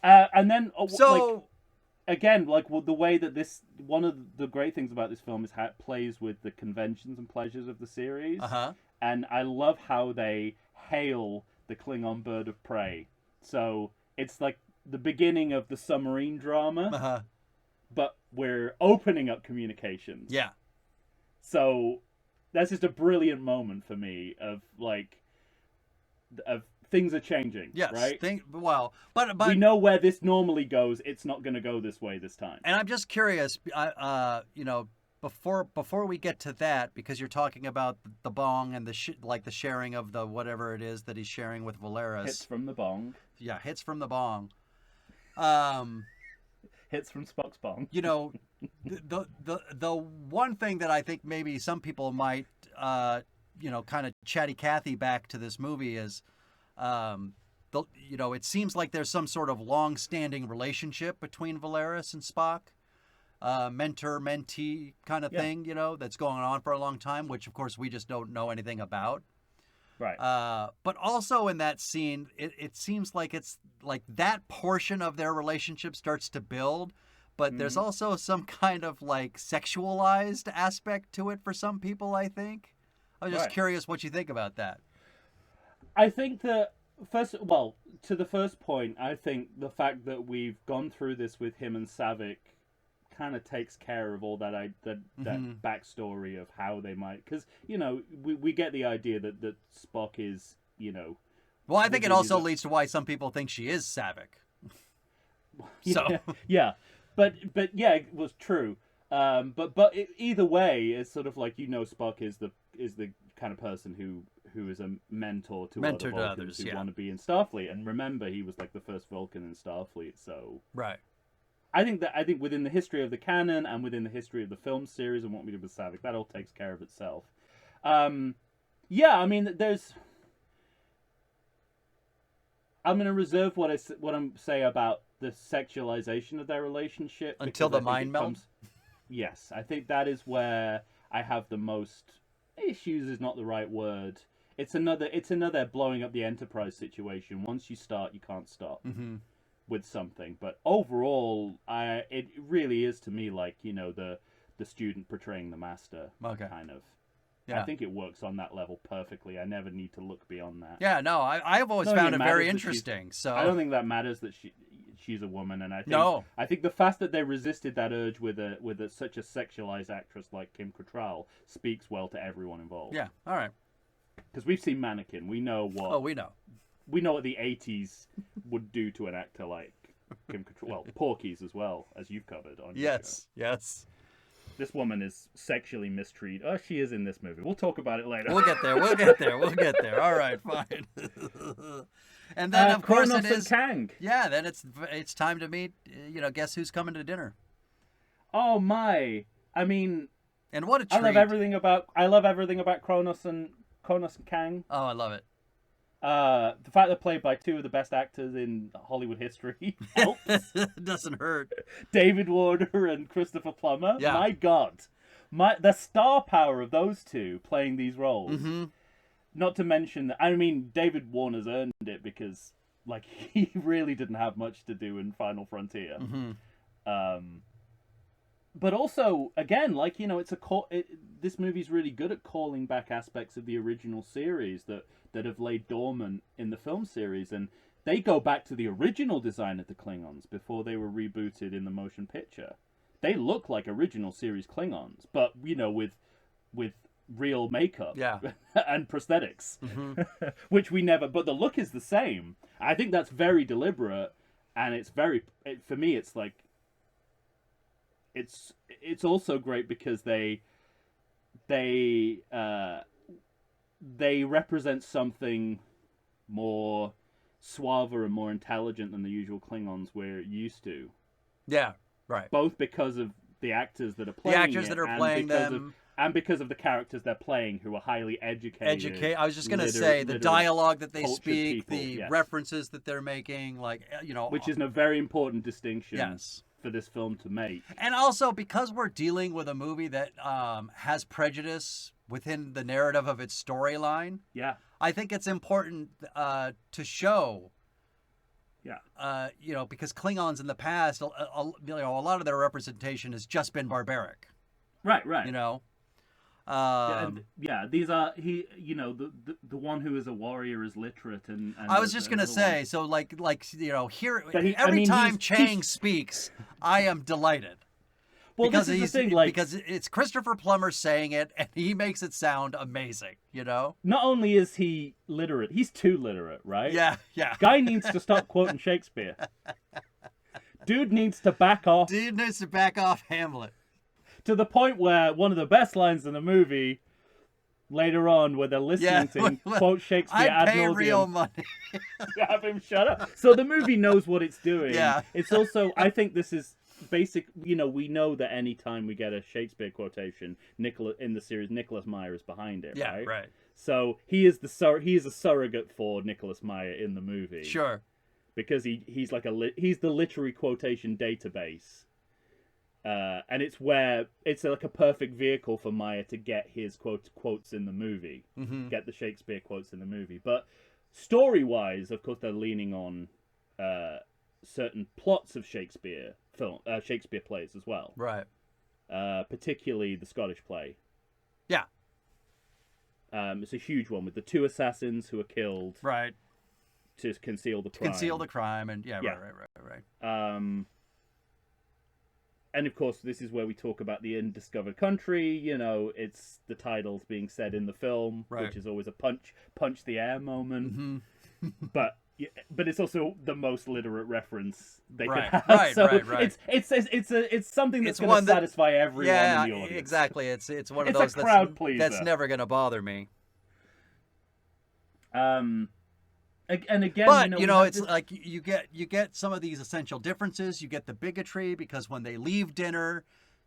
And then the way that one of the great things about this film is how it plays with the conventions and pleasures of the series. Uh-huh. And I love how they hail the Klingon bird of prey. So it's like the beginning of the submarine drama. Uh-huh. But we're opening up communications. Yeah. So that's just a brilliant moment for me of things are changing. Yes. Right. But we know where this normally goes. It's not going to go this way this time. And I'm just curious. Before we get to that, because you're talking about the bong and the sharing of the whatever it is that he's sharing with Valeris. Hits from the bong. Yeah, hits from the bong. Hits from Spock's bong. The one thing that I think maybe some people might kind of chatty Cathy back to this movie is it seems like there's some sort of long-standing relationship between Valeris and Spock, mentor-mentee kind of thing, that's going on for a long time, which of course we just don't know anything about. Right. But also in that scene, it seems like it's like that portion of their relationship starts to build, but there's also some kind of sexualized aspect to it for some people, I think. I'm just curious what you think about that. I think that to the first point, I think the fact that we've gone through this with him and Savick kind of takes care of all that backstory of how they might, because we get the idea that Spock is well, I think it also leads to why some people think she is Savick. So yeah, but yeah, it was true. But either way, it's sort of like Spock is the kind of person who is a mentor to other Vulcans who want to be in Starfleet. And remember, he was the first Vulcan in Starfleet, so right. I think within the history of the canon and within the history of the film series and what we did with Savick, that all takes care of itself. Yeah, I mean, I'm going to reserve what I'm say about the sexualization of their relationship until the mind melt. yes, I think that is where I have the most issues. Is not the right word. It's another blowing up the Enterprise situation. Once you start, you can't stop with something. But overall, it really is to me like, you know, the student portraying the master kind of. Yeah. I think it works on that level perfectly. I never need to look beyond that. Yeah, no, I've always found it very interesting. So I don't think that matters that she's a woman, and I think the fact that they resisted that urge with such a sexualized actress like Kim Cattrall speaks well to everyone involved. Yeah, all right. Because we've seen Mannequin, we know what. Oh, we know what the '80s would do to an actor like Kim Cattrall. Well, Porky's as well, as you've covered on your show. Yes. This woman is sexually mistreated. Oh, she is in this movie. We'll talk about it later. We'll get there. All right, fine. And then, of course, Kronos it is Kang. Yeah, then it's time to meet. You know, guess who's coming to dinner? Oh my! I mean, and what a treat! I love everything about Kronos and Kang. Oh, I love it. The fact they're played by two of the best actors in Hollywood history helps. Doesn't hurt. David Warner and Christopher Plummer. Yeah. My God, the star power of those two playing these roles. Mm-hmm. Not to mention that, I mean, David Warner's earned it because, like, he really didn't have much to do in Final Frontier. Mm-hmm. But also, again, like, you know, this movie's really good at calling back aspects of the original series that have laid dormant in the film series, and they go back to the original design of the Klingons before they were rebooted in the motion picture. They look like original series Klingons, but, you know, with real makeup and prosthetics, which we never. But the look is the same. I think that's very deliberate, and for me, it's like. It's also great because they represent something more suave and more intelligent than the usual Klingons we're used to. Yeah, right. Both because of the actors that are playing them, and because of the characters they're playing, who are highly educated. I was just going to say the dialogue that they speak, people, the references that they're making, like, you know, which is a very important distinction. Yes. For this film to make. And also because we're dealing with a movie that has prejudice within the narrative of its storyline. Yeah. I think it's important to show. Yeah. You know, because Klingons in the past, you know, a lot of their representation has just been barbaric. Right. You know. These are you know, the one who is a warrior is literate, and I was just gonna say, so like you know, here every time Chang speaks, I am delighted. Well, because this is the thing, like, because it's Christopher Plummer saying it, and he makes it sound amazing. You know, not only is he literate, he's too literate, right? Yeah. Guy needs to stop quoting Shakespeare. Dude needs to back off. Hamlet. To the point where one of the best lines in the movie, later on, where they're listening to him quote Shakespeare ad nauseam. I pay real money. Have him shut up. So the movie knows what it's doing. Yeah. It's also, I think this is basic. You know, we know that any time we get a Shakespeare quotation, in the series, Nicholas Meyer is behind it. Yeah, right. So he is a surrogate for Nicholas Meyer in the movie. Sure. Because he's like he's the literary quotation database. And it's like a perfect vehicle for Meyer to get his quotes in the movie, get the Shakespeare quotes in the movie. But story-wise, of course, they're leaning on certain plots of Shakespeare plays as well. Right. Particularly the Scottish play. Yeah. It's a huge one with the two assassins who are killed. Right. To conceal the crime. And right. And of course, this is where we talk about the Undiscovered Country. You know, it's the titles being said in the film, which is always a punch the air moment. Mm-hmm. but it's also the most literate reference they could have. Right. It's something that's going to satisfy everyone in the audience. Exactly. It's one of those a crowd pleaser. That's never going to bother me. And again, but you know, it's like you get some of these essential differences. You get the bigotry because when they leave dinner,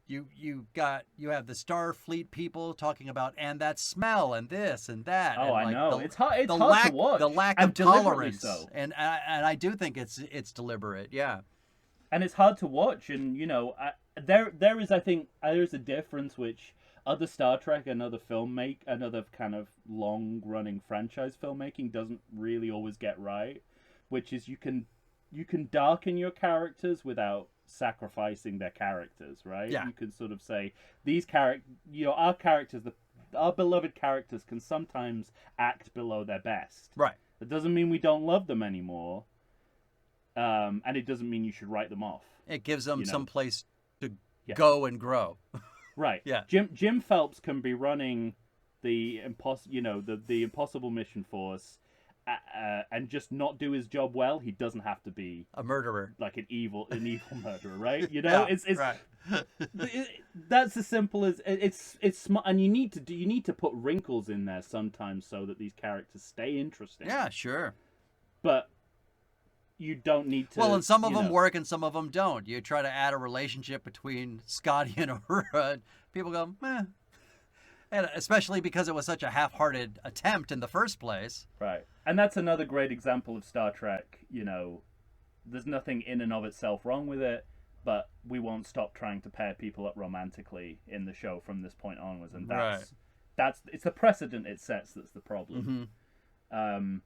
you have the Starfleet people talking about and that smell and this and that. Oh, and I know. It's hard to watch. The lack of tolerance, and I do think it's deliberate. Yeah. And it's hard to watch, and you know, there is, I think, there is a difference which other Star Trek and other another kind of long running franchise filmmaking doesn't really always get right, which is you can darken your characters without sacrificing their characters, right? Yeah. You can sort of say these our beloved characters can sometimes act below their best. Right. That doesn't mean we don't love them anymore, and it doesn't mean you should write them off. It gives them some place to Yeah. go and grow. Right. Yeah. Jim Phelps can be running the Impossible Mission Force, and just not do his job well. He doesn't have to be A murderer. like an evil murderer, right? You know, Yeah, it's right. that's as simple as it's smart, and you need to put wrinkles in there sometimes so that these characters stay interesting. Yeah, sure. But you don't need to. Well, and some of them work and some of them don't. You try to add a relationship between Scotty and Uhura, and people go, meh. And especially because it was such a half-hearted attempt in the first place. Right. And that's another great example of Star Trek. You know, there's nothing in and of itself wrong with it, but we won't stop trying to pair people up romantically in the show from this point onwards. And that's it's the precedent it sets that's the problem. Mm-hmm.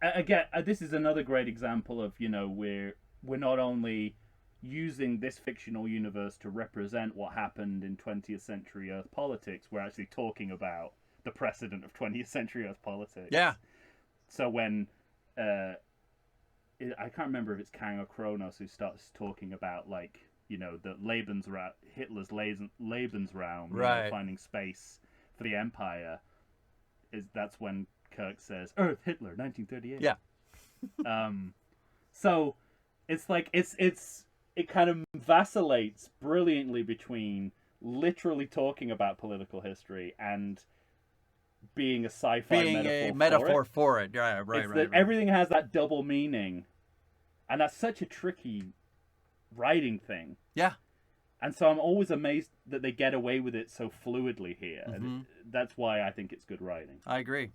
Again, this is another great example of, we're not only using this fictional universe to represent what happened in 20th century Earth politics, we're actually talking about the precedent of 20th century Earth politics. Yeah. So when I can't remember if it's Kang or Kronos who starts talking about, like, the Hitler's Lebensraum, right, finding space for the Empire, that's when Kirk says Earth Hitler 1938. Yeah. So it's like it kind of vacillates brilliantly between literally talking about political history and being a sci-fi metaphor for it. Right. Everything has that double meaning, and that's such a tricky writing thing. Yeah. And so I'm always amazed that they get away with it so fluidly here. Mm-hmm. And that's why I think it's good writing. I agree.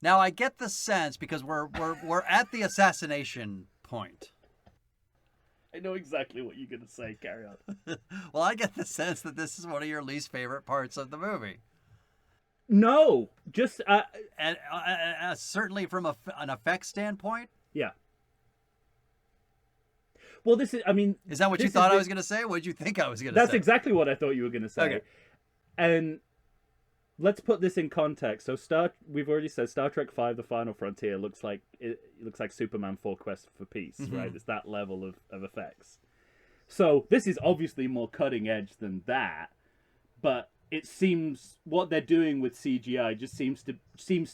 Now I get the sense, because we're at the assassination point. I know exactly what you're going to say. Carry on. Well, I get the sense that this is one of your least favorite parts of the movie. No, just and certainly from an effects standpoint. Yeah. Well, is that what you thought I was going to say? What did you think I was going to say? That's exactly what I thought you were going to say. Okay. And let's put this in context. So we've already said Star Trek V: The Final Frontier looks like Superman 4: Quest for Peace, mm-hmm. right? It's that level of effects. So this is obviously more cutting edge than that, but it seems what they're doing with CGI just seems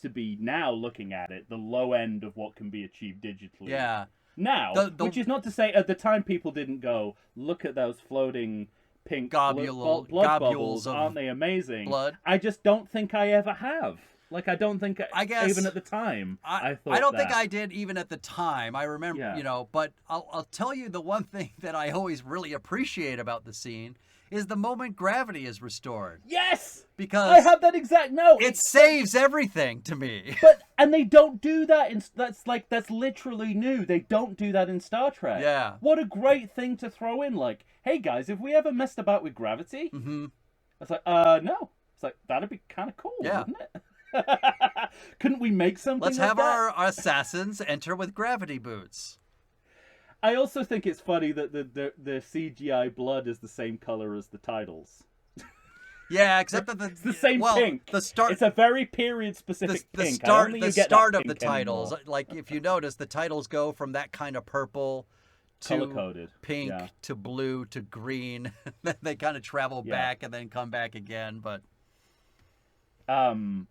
to be, now looking at it, the low end of what can be achieved digitally. Yeah. Now, which is not to say at the time people didn't go, look at those floating pink blood bubbles, aren't they amazing? Blood. I just don't think I ever have. Like, I don't think, I guess, even at the time, I thought I don't think I did even at the time. I remember, Yeah. But I'll tell you the one thing that I always really appreciate about the scene is the moment gravity is restored. Yes! Because I have that exact note. It saves everything to me. And they don't do that that's literally new. They don't do that in Star Trek. Yeah. What a great thing to throw in, like, hey guys, if we ever messed about with gravity, mm-hmm. It's like, no. It's like, that'd be kind of cool, wouldn't it? Couldn't we make something? Let's like have that? our assassins enter with gravity boots. I also think it's funny that the CGI blood is the same color as the titles. Yeah, except that it's the same pink. It's a very period specific pink. The start of the titles, anymore. Like if you notice, the titles go from that kind of purple to color-coded, pink to blue to green. Then they kind of travel back and then come back again, but I'll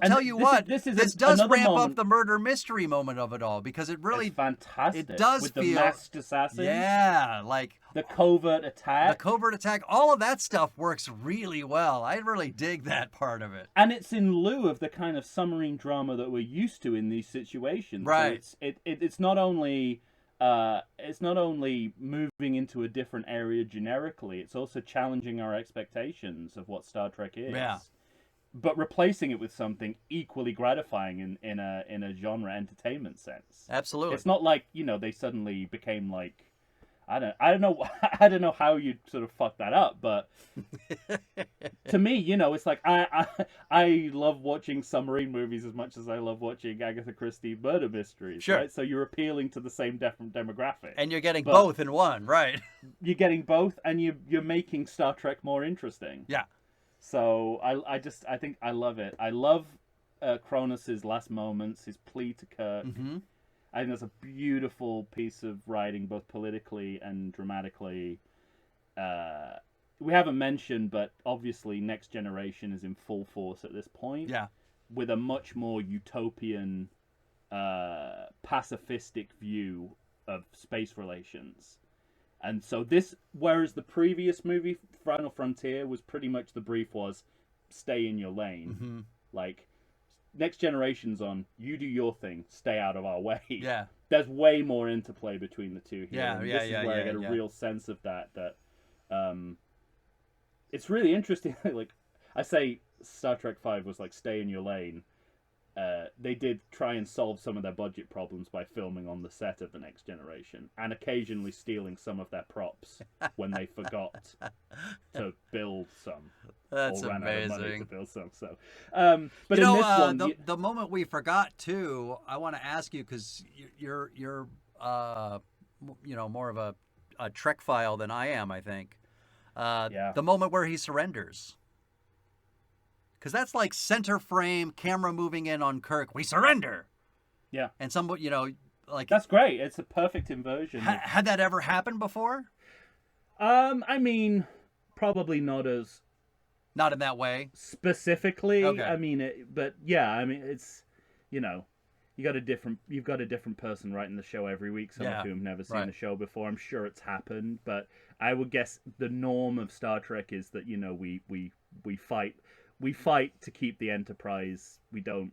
tell you what, this does ramp up the murder mystery moment of it all, because it really it's fantastic. It does with feel the masked assassin. Yeah, like the covert attack. All of that stuff works really well. I really dig that part of it. And it's in lieu of the kind of submarine drama that we're used to in these situations. Right. So it's not only moving into a different area generically, it's also challenging our expectations of what Star Trek is. Yeah. but replacing it with something equally gratifying in a genre entertainment sense. Absolutely. It's not like, they suddenly became like, I don't know I don't know how you'd sort of fuck that up, but to me, it's like I love watching submarine movies as much as I love watching Agatha Christie murder mysteries. Sure. Right? So you're appealing to the same demographic. And you're getting both in one, right? You're getting both, and you're making Star Trek more interesting. Yeah. So I think I love it. I love Cronus's last moments, his plea to Kirk. Mm-hmm. I think that's a beautiful piece of writing, both politically and dramatically. We haven't mentioned, but obviously Next Generation is in full force at this point. Yeah. With a much more utopian, pacifistic view of space relations. And so whereas the previous movie, Final Frontier, was pretty much the brief was, stay in your lane. Mm-hmm. Like, Next Generation's on, you do your thing, stay out of our way. Yeah. There's way more interplay between the two here. Yeah, and yeah, this yeah, is where yeah, I get a yeah. real sense of that it's really interesting. Like, I say Star Trek V was like, stay in your lane. They did try and solve some of their budget problems by filming on the set of The Next Generation and occasionally stealing some of their props when they forgot to build some. That's or ran out of money amazing. to build some. So, but in this one, the moment we forgot too, I want to ask you, because you're more of a Trek file than I am, I think. The moment where he surrenders. Because that's like center frame, camera moving in on Kirk. We surrender. Yeah. And like... That's great. It's a perfect inversion. Had that ever happened before? I mean, probably not as... Not in that way? Specifically. Okay. I mean, but yeah, I mean, it's, you've got a different person writing the show every week, some of whom have never seen the show before. I'm sure it's happened, but I would guess the norm of Star Trek is that, we fight to keep the Enterprise. We don't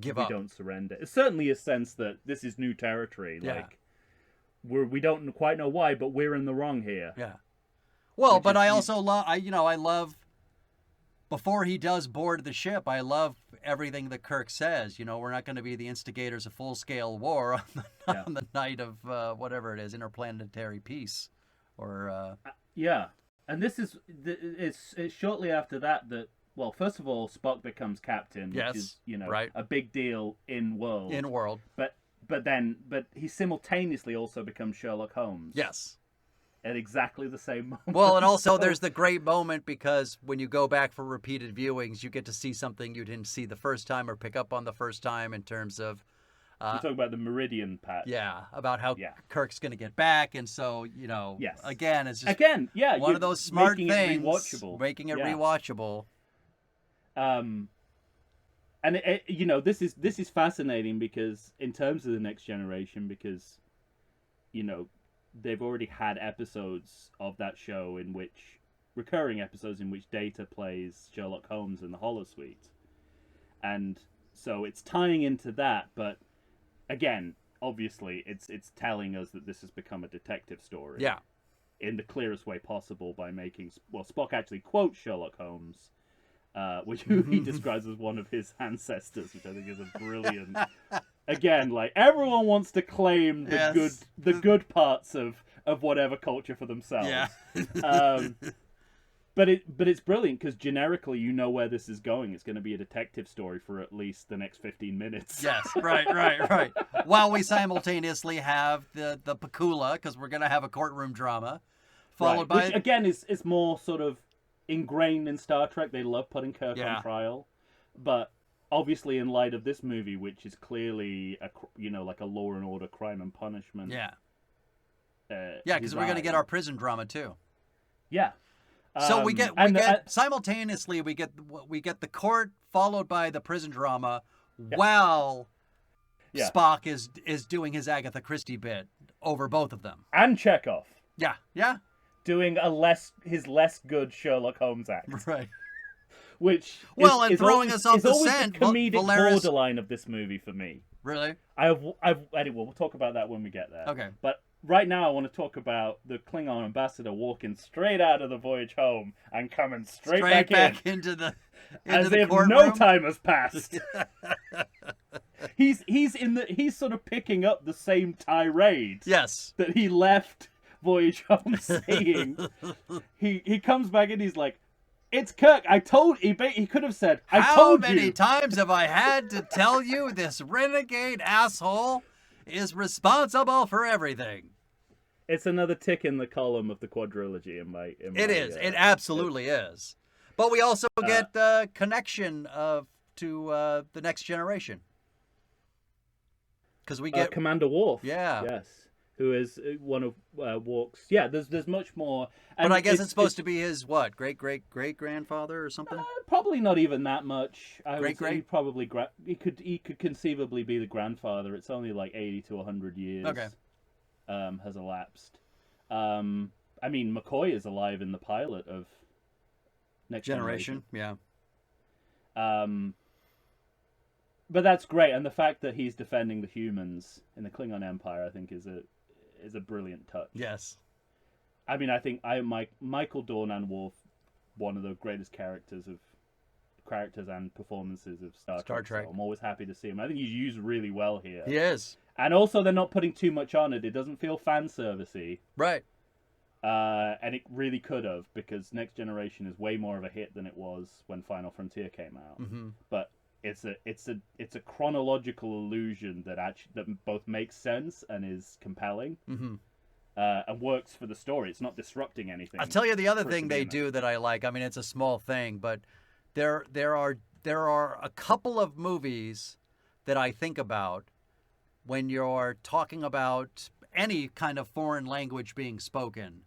give up. We don't surrender. It's certainly a sense that this is new territory. Yeah. Like, we don't quite know why, but we're in the wrong here. Yeah. Well, but I also love, I love, before he does board the ship, I love everything that Kirk says. We're not going to be the instigators of full-scale war on the night of whatever it is, interplanetary peace. Or yeah. And this is, it's shortly after that, well, first of all, Spock becomes captain, which is, a big deal in world. In world. But he simultaneously also becomes Sherlock Holmes. Yes. At exactly the same moment. Well, and also there's the great moment, because when you go back for repeated viewings, you get to see something you didn't see the first time or pick up on the first time in terms of... You're talking about the Meridian patch. Yeah, about how Kirk's going to get back. And so, again, it's just one of those smart things. Making it rewatchable. And this is fascinating, because in terms of the Next Generation, because, they've already had episodes of that show recurring episodes in which Data plays Sherlock Holmes in the Holosuite. And so it's tying into that, but again, obviously it's telling us that this has become a detective story. Yeah. In the clearest way possible by making... Well, Spock actually quotes Sherlock Holmes, which he describes as one of his ancestors, which I think is a brilliant... Again, like, everyone wants to claim the good parts of whatever culture for themselves. Yeah. But it's brilliant, because generically where this is going. It's going to be a detective story for at least the next 15 minutes. Yes, right. While we simultaneously have the Pakula, because we're going to have a courtroom drama, followed by... Which, again, is more sort of ingrained in Star Trek. They love putting Kirk on trial. But... obviously, in light of this movie, which is clearly like a Law and Order, Crime and Punishment. Yeah. Because we're going to get our prison drama too. Yeah. So we get simultaneously we get the court followed by the prison drama while Spock is doing his Agatha Christie bit over both of them. And Chekhov. Yeah. Doing his less good Sherlock Holmes act. Right. Which throwing us off the scent. The comedic borderline of this movie for me. Really? Anyway, we'll talk about that when we get there. Okay. But right now I want to talk about the Klingon ambassador walking straight out of the voyage home and coming straight back in. into the as if courtroom. no time has passed. he's sort of picking up the same tirade. Yes. That he left voyage home saying. He comes back and he's like, "It's Kirk. He could have said, I told you. How many times have I had to tell you this renegade asshole is responsible for everything?" It's another tick in the column of the quadrilogy in my It is. It absolutely is. But we also get the connection to the Next Generation. Because we get Commander Worf. Yeah. Yes. Who is one of Worf's. Yeah, there's much more. And but I guess it's supposed to be his, what, great-great-great-grandfather or something? Probably not even that much. Great-great? Probably, he could conceivably be the grandfather. It's only like 80 to 100 years. Okay. Has elapsed. I mean, McCoy is alive in the pilot of Next Generation. Yeah. But that's great, and the fact that he's defending the humans in the Klingon Empire, I think, is a brilliant touch. Yes. I mean, I think Michael Dorn and Worf, one of the greatest characters and performances of Star Trek. So I'm always happy to see him. I think he's used really well here. He is. And also, they're not putting too much on it. It doesn't feel fan servicey. Right. And it really could have, because Next Generation is way more of a hit than it was when Final Frontier came out. Mm-hmm. But it's a chronological illusion that both makes sense and is compelling. Mm-hmm. And works for the story. It's not disrupting anything. I'll tell you the other thing they do that I like. I mean, it's a small thing, but there are a couple of movies that I think about when you're talking about any kind of foreign language being spoken.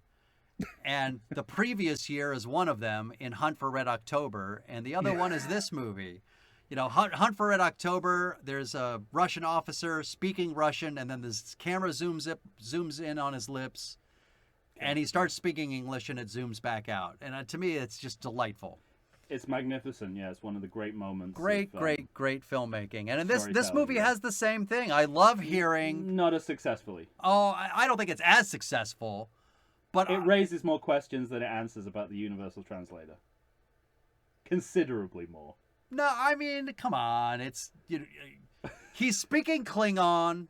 And the previous year is one of them in Hunt for Red October, and the other one is this movie. You know, Hunt for Red October, there's a Russian officer speaking Russian, and then this camera zooms in on his lips, and he starts speaking English, and it zooms back out. And to me, it's just delightful. It's magnificent, yeah. It's one of the great moments. Great filmmaking. And in this movie has the same thing. I love hearing... Not as successfully. Oh, I don't think it's as successful, but... It raises more questions than it answers about the Universal Translator. Considerably more. No, I mean, come on. It's... he's speaking Klingon,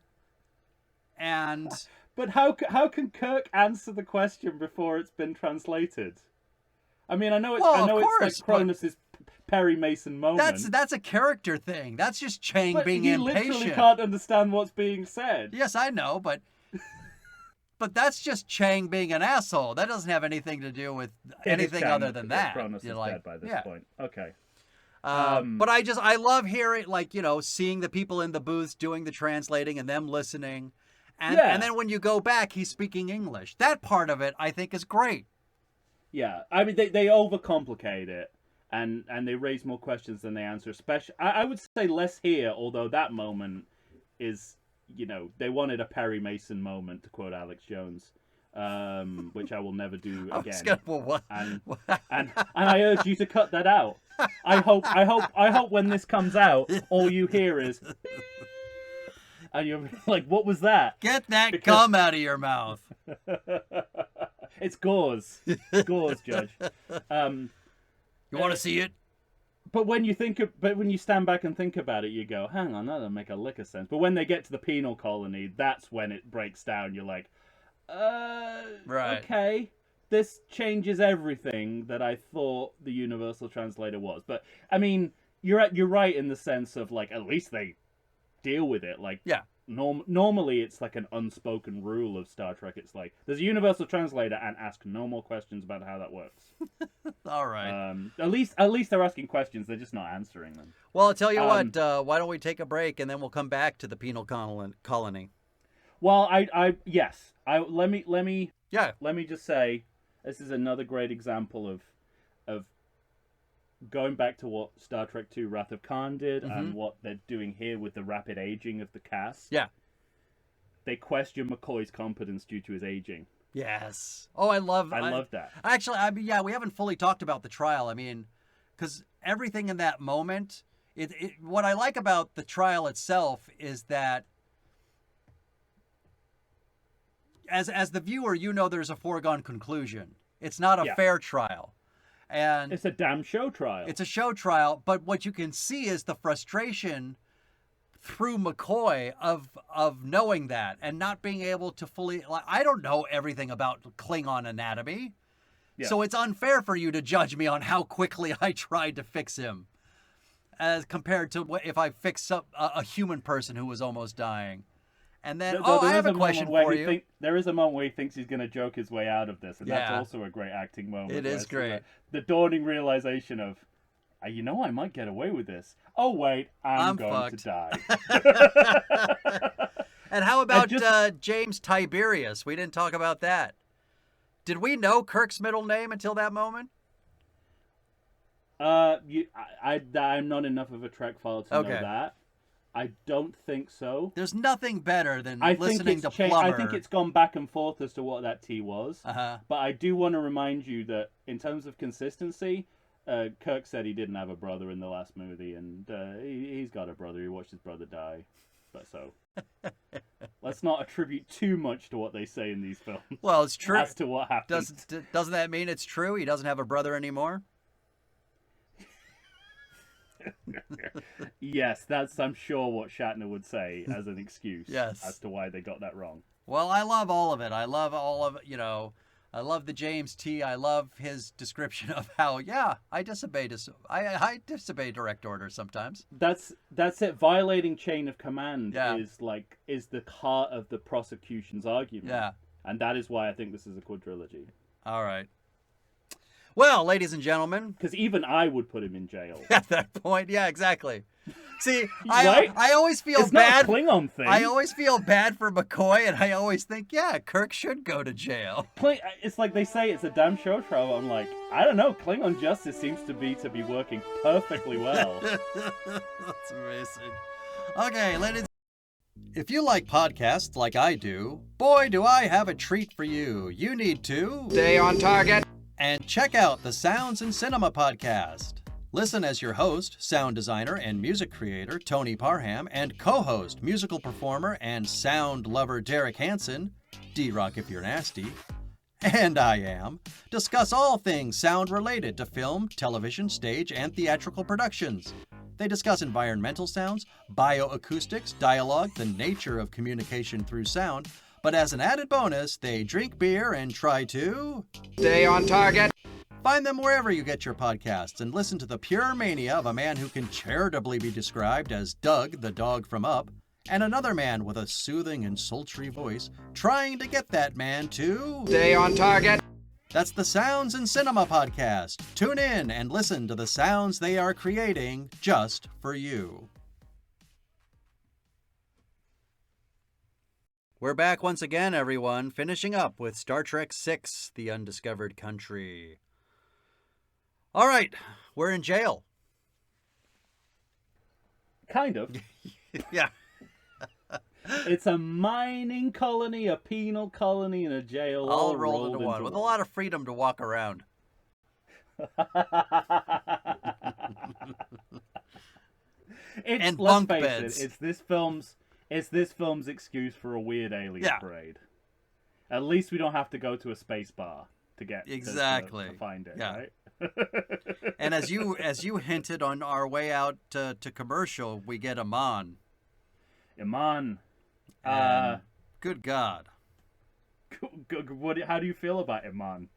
and... But how can Kirk answer the question before it's been translated? I mean, I know it's like Cronus's Perry Mason moment. That's a character thing. That's just Chang being impatient. He literally can't understand what's being said. Yes, I know, but that's just Chang being an asshole. That doesn't have anything to do with anything other than that. Cronus is dead by this point. Okay. But I love hearing, like, seeing the people in the booths doing the translating and them listening, and then when you go back, he's speaking English. That part of it, I think, is great. Yeah, I mean, they overcomplicate it, and they raise more questions than they answer. Especially, I would say less here, although that moment is, they wanted a Perry Mason moment, to quote Alex Jones, which I will never do again. And I urge you to cut that out. I hope when this comes out, all you hear is, and you're like, what was that? Get that gum out of your mouth. It's gauze. Gauze, Judge. You want to see it? But when you stand back and think about it, you go, hang on, that doesn't make a lick of sense. But when they get to the penal colony, that's when it breaks down. You're like, right. Okay, this changes everything that I thought the Universal Translator was. But I mean, you're right in the sense of, like, at least they deal with it. Like, yeah. Normally, it's like an unspoken rule of Star Trek. It's like, there's a Universal Translator, and ask no more questions about how that works. All right. At least they're asking questions. They're just not answering them. Well, I'll tell you what. Why don't we take a break, and then we'll come back to the penal colony. Well, yes. Let me just say, this is another great example of going back to what Star Trek II Wrath of Khan did, and what they're doing here with the rapid aging of the cast. Yeah. They question McCoy's competence due to his aging. Yes. Oh, I love that. Actually, I mean, yeah, we haven't fully talked about the trial. I mean, because everything in that moment, what I like about the trial itself is that as the viewer, you know there's a foregone conclusion. It's not a fair trial. And it's a damn show trial. It's a show trial, but what you can see is the frustration through McCoy of knowing that and not being able to fully, like, I don't know everything about Klingon anatomy. Yeah. So it's unfair for you to judge me on how quickly I tried to fix him as compared to if I fixed a human person who was almost dying. And then, I have a question for you. There is a moment where he thinks he's going to joke his way out of this, and that's also a great acting moment. It is great. The dawning realization of, I might get away with this. Oh, wait, I'm going fucked. to die. And how about James Tiberius? We didn't talk about that. Did we know Kirk's middle name until that moment? I'm not enough of a Trek file to know that. I don't think so. There's nothing better than listening to Plummer. I think it's gone back and forth as to what that T was. But I do want to remind you that in terms of consistency, Kirk said he didn't have a brother in the last movie, and he's got a brother. He watched his brother die. But so, let's not attribute too much to what they say in these films. Well, it's true. As to what happened. Doesn't that mean it's true? He doesn't have a brother anymore? Yes, that's, I'm sure, what Shatner would say as an excuse yes. as to why they got that wrong. Well, I love all of it. I love all of, I love the James T. I love his description of how, I disobey direct orders sometimes. That's it. Violating chain of command is the heart of the prosecution's argument. Yeah. And that is why I think this is a quadrilogy. All right. Well, ladies and gentlemen. Because even I would put him in jail. At that point, yeah, exactly. See, right? I always feel it's bad. Not a Klingon thing. I always feel bad for McCoy, and I always think, Kirk should go to jail. It's like they say it's a damn show trial. I'm like, I don't know. Klingon justice seems to be working perfectly well. That's amazing. Okay, ladies. If you like podcasts like I do, boy, do I have a treat for you. You need to stay on target and check out the Sounds and Cinema podcast. Listen as your host, sound designer and music creator Tony Parham, and co-host, musical performer and sound lover Derek Hansen, D-Rock if you're nasty, and I am, discuss all things sound related to film, television, stage, and theatrical productions. They discuss environmental sounds, bioacoustics, dialogue, the nature of communication through sound, but as an added bonus, they drink beer and try to stay on target. Find them wherever you get your podcasts and listen to the pure mania of a man who can charitably be described as Doug, the dog from Up, and another man with a soothing and sultry voice trying to get that man to stay on target. That's the Sounds and Cinema podcast. Tune in and listen to the sounds they are creating just for you. We're back once again, everyone, finishing up with Star Trek VI, The Undiscovered Country. All right, we're in jail. Kind of. Yeah. It's a mining colony, a penal colony, and a jail all rolled into one, with a lot of freedom to walk around. And bunk beds. It's this film's excuse for a weird alien parade. At least we don't have to go to a space bar to get exactly to find it, right? And as you hinted on our way out to commercial, we get Iman. Good God. How do you feel about Iman?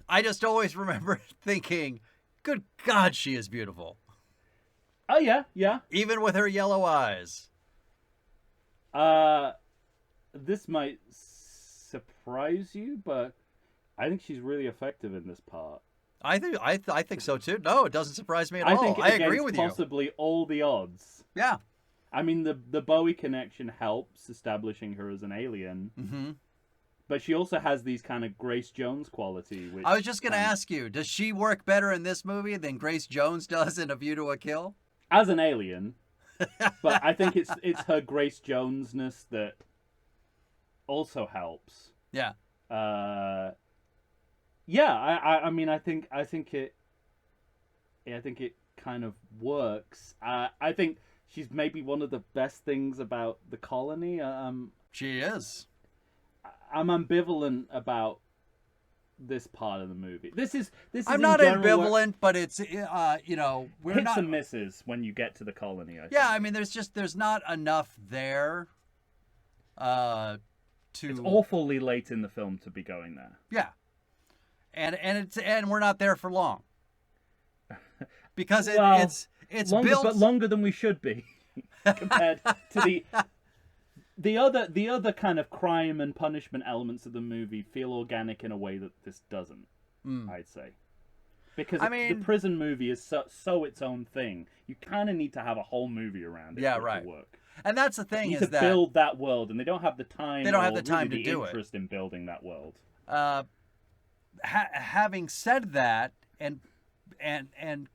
I just always remember thinking, good God, she is beautiful. Oh, yeah. Even with her yellow eyes. This might surprise you, but I think she's really effective in this part. I think so too. No, it doesn't surprise me at all. I agree with you. Possibly all the odds. Yeah. I mean, the Bowie connection helps establishing her as an alien. Mm-hmm. But she also has these kind of Grace Jones quality. Which I was just going to ask you, does she work better in this movie than Grace Jones does in A View to a Kill? As an alien. But I think it's her Grace Jones-ness that also helps. Yeah. I think it kind of works. I think she's maybe one of the best things about the colony. She is. I'm ambivalent about this part of the movie. This is I'm not ambivalent, but it's we're hits not and misses when you get to the colony. Yeah, I mean, there's not enough there. It's awfully late in the film to be going there. Yeah, and we're not there for long because it's longer, built, but longer than we should be compared to the other kind of crime and punishment elements of the movie feel organic in a way that this doesn't. I'd say, because the prison movie is so its own thing. You kind of need to have a whole movie around it for it to work. And that's the thing is that build that world, and they don't have the time. They don't have the time really to do interest in building that world. Having said that, and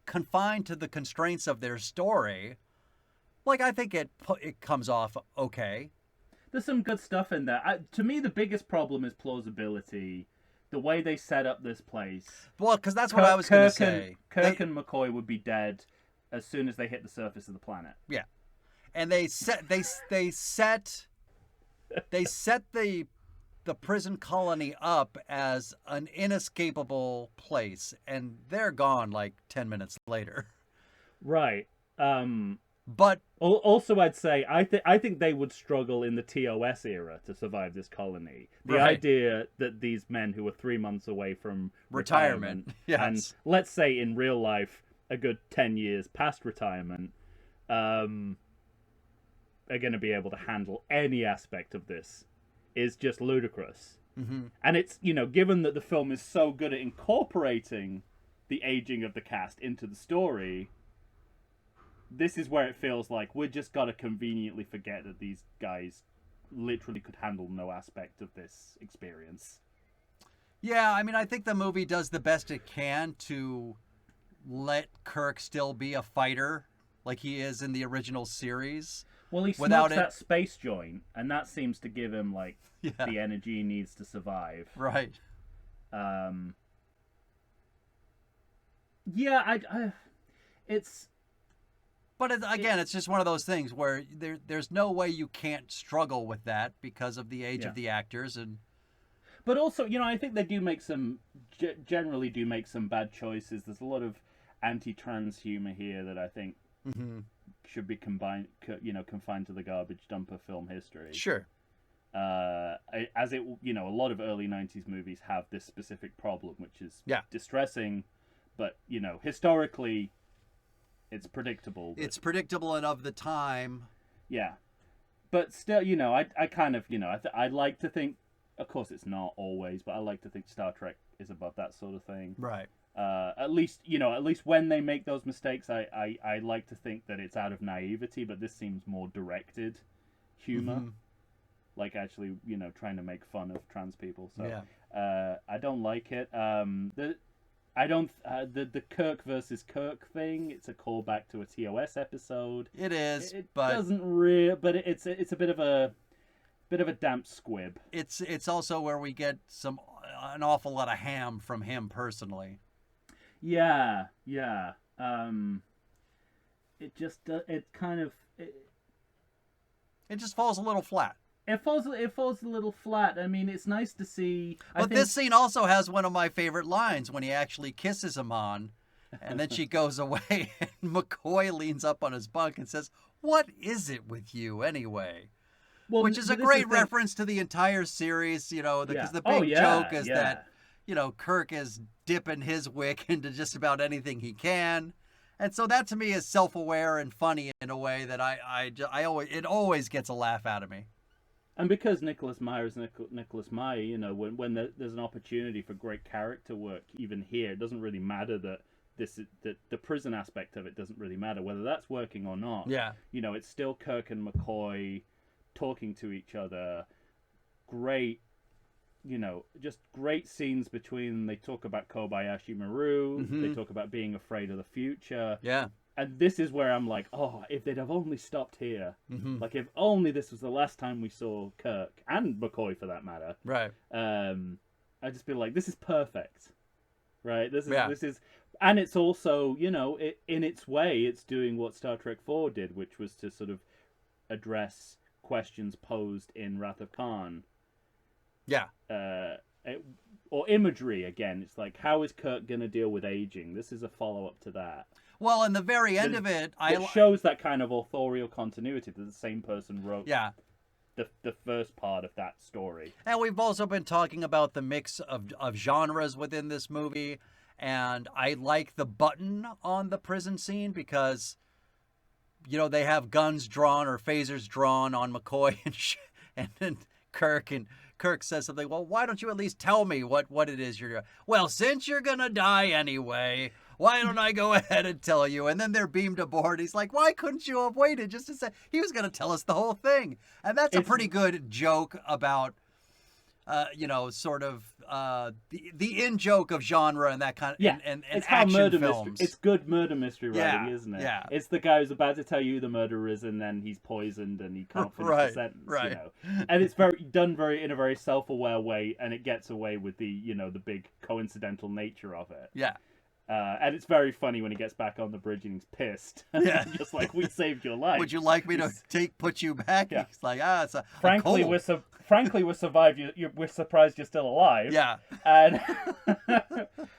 confined to the constraints of their story, like I think it comes off okay. There's some good stuff in there. To me, the biggest problem is plausibility. The way they set up this place. Well, because that's what I was going to say. Kirk and McCoy would be dead as soon as they hit the surface of the planet. Yeah. And they set the prison colony up as an inescapable place, and they're gone like 10 minutes later. Right. But also, I'd say I think they would struggle in the TOS era to survive this colony. The idea that these men who were 3 months away from retirement, yes. and let's say in real life a good 10 years past retirement, are going to be able to handle any aspect of this is just ludicrous. Mm-hmm. And it's, given that the film is so good at incorporating the aging of the cast into the story, this is where it feels like we just got to conveniently forget that these guys literally could handle no aspect of this experience. Yeah, I mean, I think the movie does the best it can to let Kirk still be a fighter like he is in the original series. Well, he smokes that space joint, and that seems to give him, the energy he needs to survive. Right. Yeah, it's... But again, it's just one of those things where there's no way you can't struggle with that because of the age of the actors. But also, I think they do make generally do make some bad choices. There's a lot of anti-trans humor here that I think should be confined to the garbage dump of film history. Sure. A lot of early 90s movies have this specific problem, which is distressing, but, historically, it's predictable. It's predictable and of the time. Yeah. But still, I kind of, I'd like to think, of course it's not always, but I like to think Star Trek is above that sort of thing. Right. At least when they make those mistakes, I like to think that it's out of naivety, but this seems more directed humor. Mm-hmm. Like actually, trying to make fun of trans people. So I don't like it. The Kirk versus Kirk thing, it's a callback to a TOS episode. It is, but doesn't really, but it's a bit of a damp squib. It's also where we get an awful lot of ham from him personally. Yeah. It just it just falls a little flat. It falls a little flat. I mean, it's nice to see. But this scene also has one of my favorite lines when he actually kisses Amon, and then she goes away, and McCoy leans up on his bunk and says, "What is it with you anyway?" Well, which is a great reference to the entire series, because the big joke is that, Kirk is dipping his wick into just about anything he can. And so that to me is self-aware and funny in a way that it always gets a laugh out of me. And because Nicholas Meyer is Nicholas Meyer, when there's an opportunity for great character work, even here, it doesn't really matter that the prison aspect of it doesn't really matter whether that's working or not. Yeah. It's still Kirk and McCoy talking to each other. Great, just great scenes between them. They talk about Kobayashi Maru. Mm-hmm. They talk about being afraid of the future. Yeah. And this is where I'm like, oh, if they'd have only stopped here. Mm-hmm. Like, if only this was the last time we saw Kirk, and McCoy for that matter. Right. I'd just be like, this is perfect. Right? This is, and it's also, in its way, it's doing what Star Trek IV did, which was to sort of address questions posed in Wrath of Khan Yeah. Or imagery again. It's like, how is Kirk gonna deal with aging? This is a follow up to that. Well, in the very end of it, It shows that kind of authorial continuity that the same person wrote. Yeah. The first part of that story. And we've also been talking about the mix of genres within this movie, and I like the button on the prison scene because, you know, they have guns drawn or phasers drawn on McCoy and then Kirk, and Kirk says something, well, why don't you at least tell me what it is you're doing? Well, since you're gonna die anyway, why don't I go ahead and tell you? And then they're beamed aboard. He's like, why couldn't you have waited just to say? He was going to tell us the whole thing. And that's a pretty good joke about, you know, sort of the in-joke of genre and that kind of, and it's action how murder films. Mystery, it's good murder mystery writing, Yeah, isn't it? yeah. It's the guy who's about to tell you who the murderer is, and then he's poisoned and he can't finish the sentence. Right. You know? And it's done in a very self-aware way, and it gets away with the big coincidental nature of it. Yeah. And it's very funny when he gets back on the bridge and he's pissed. Yeah. Just like, we saved your life. Would you like me to put you back? Yeah. He's like, it's a Frankly, we're survived. We're surprised you're still alive. Yeah. And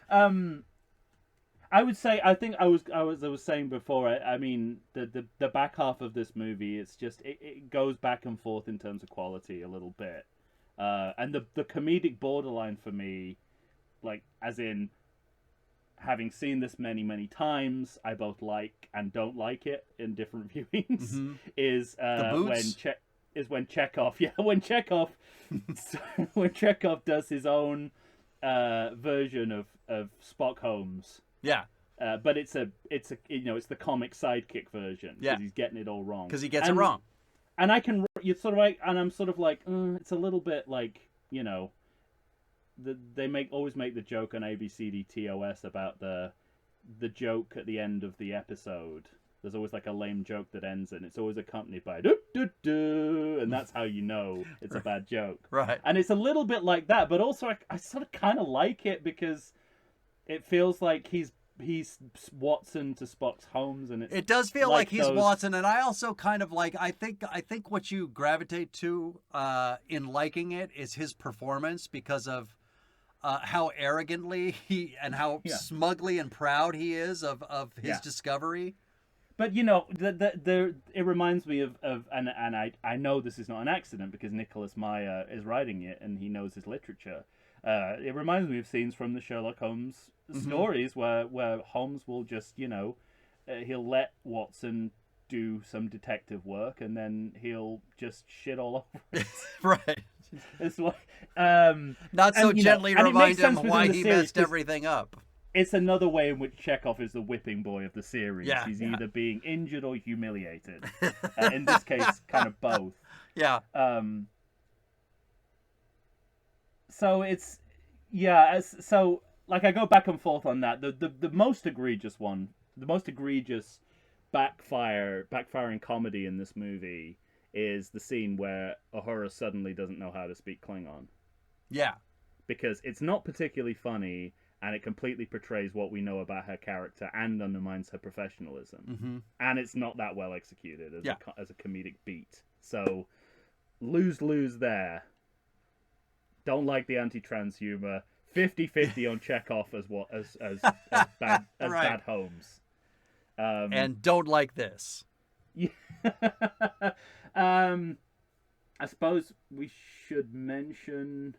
I would say, I think I was saying before. I mean, the back half of this movie, it's just it goes back and forth in terms of quality a little bit, and the comedic borderline for me, like as in. Having seen this many times, I both like and don't like it in different viewings. Mm-hmm. Is when Chekhov, when Chekhov does his own version of Spock Holmes. Yeah. But it's the comic sidekick version. Yeah. Because he's getting it all wrong. Because he gets it wrong. And I'm sort of like, it's a little bit like, you know. They always make the joke on ABCDTOS about the joke at the end of the episode. There's always like a lame joke that ends and it's always accompanied by do do do, and that's how you know it's a bad joke. Right. And it's a little bit like that, but also I sort of kind of like it because it feels like he's Watson to Spock's Holmes, and it does feel like he's those... Watson, and I also kind of like. I think what you gravitate to in liking it is his performance because of. How arrogantly and how smugly and proud he is of his discovery. But you know, it reminds me of and I know this is not an accident because Nicholas Meyer is writing it and he knows his literature. It reminds me of scenes from the Sherlock Holmes stories where Holmes will just, you know, he'll let Watson do some detective work and then he'll just shit all over it. Right. It's like, not so gently remind him why he messed series, everything up. It's another way in which Chekhov is the whipping boy of the series. Yeah, He's either being injured or humiliated. In this case, kind of both. Yeah. So it's so like I go back and forth on that. The most egregious one, the most egregious backfiring comedy in this movie is the scene where Uhura suddenly doesn't know how to speak Klingon. Yeah. Because it's not particularly funny, and it completely portrays what we know about her character and undermines her professionalism. Mm-hmm. And it's not that well executed as a comedic beat. So, lose there. Don't like the anti-trans humor. 50-50 on Chekhov as bad Holmes. And don't like this. Yeah. I suppose we should mention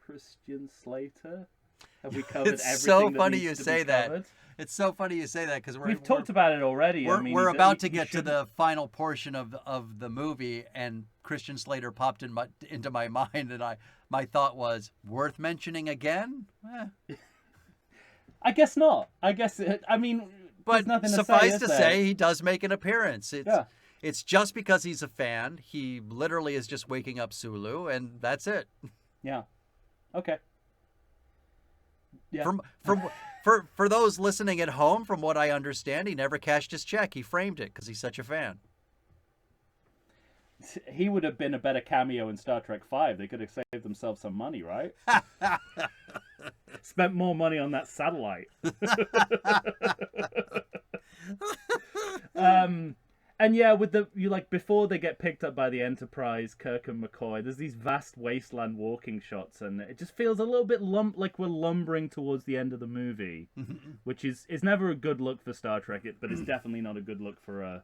Christian Slater. Have we covered everything? It's so that funny needs you to say be that. covered? It's so funny you say that because we've talked about it already. We're about to get to the final portion of the movie, and Christian Slater popped into my mind, and my thought was worth mentioning again. I guess not. But nothing suffice to say, he does make an appearance. It's just because he's a fan. He literally is just waking up Sulu, and that's it. Yeah. Okay. Yeah. For those listening at home, from what I understand, he never cashed his check. He framed it because he's such a fan. He would have been a better cameo in Star Trek V. They could have saved themselves some money, right? Spent more money on that And yeah, with before they get picked up by the Enterprise, Kirk and McCoy, there's these vast wasteland walking shots, and it just feels a little bit like we're lumbering towards the end of the movie, which is never a good look for Star Trek, but it's definitely not a good look for a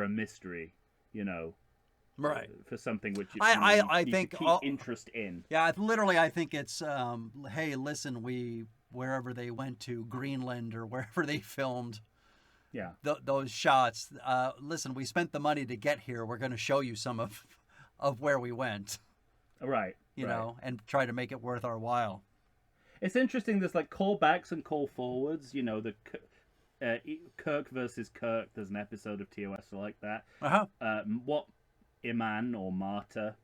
mystery, Right. For something which I you think keep interest in. Yeah, literally, I think it's hey, listen, wherever they went to, Greenland or wherever they filmed. Yeah. Those shots. Listen, we spent the money to get here. We're going to show you some of where we went. Right. You know, and try to make it worth our while. It's interesting. There's like callbacks and call forwards. The Kirk versus Kirk. There's an episode of TOS like that. What Iman or Martia,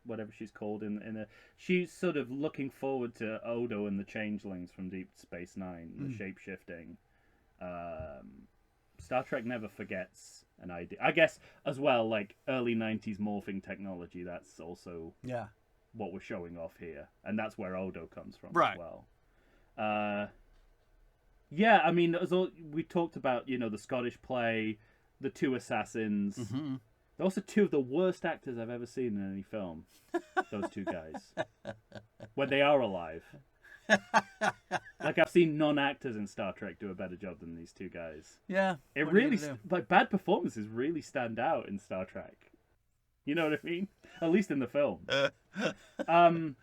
whatever she's called she's sort of looking forward to Odo and the changelings from Deep Space Nine, the shape-shifting. Star Trek never forgets an idea. I guess as well, like early 90s morphing technology, that's also what we're showing off here. And that's where Odo comes from as well. I mean, we talked about, the Scottish play, the two assassins. Mm-hmm. They're also two of the worst actors I've ever seen in any film. Those two guys. When they are alive. Like, I've seen non-actors in Star Trek do a better job than these two guys. Yeah. It really, bad performances really stand out in Star Trek. You know what I mean? At least in the film. Well,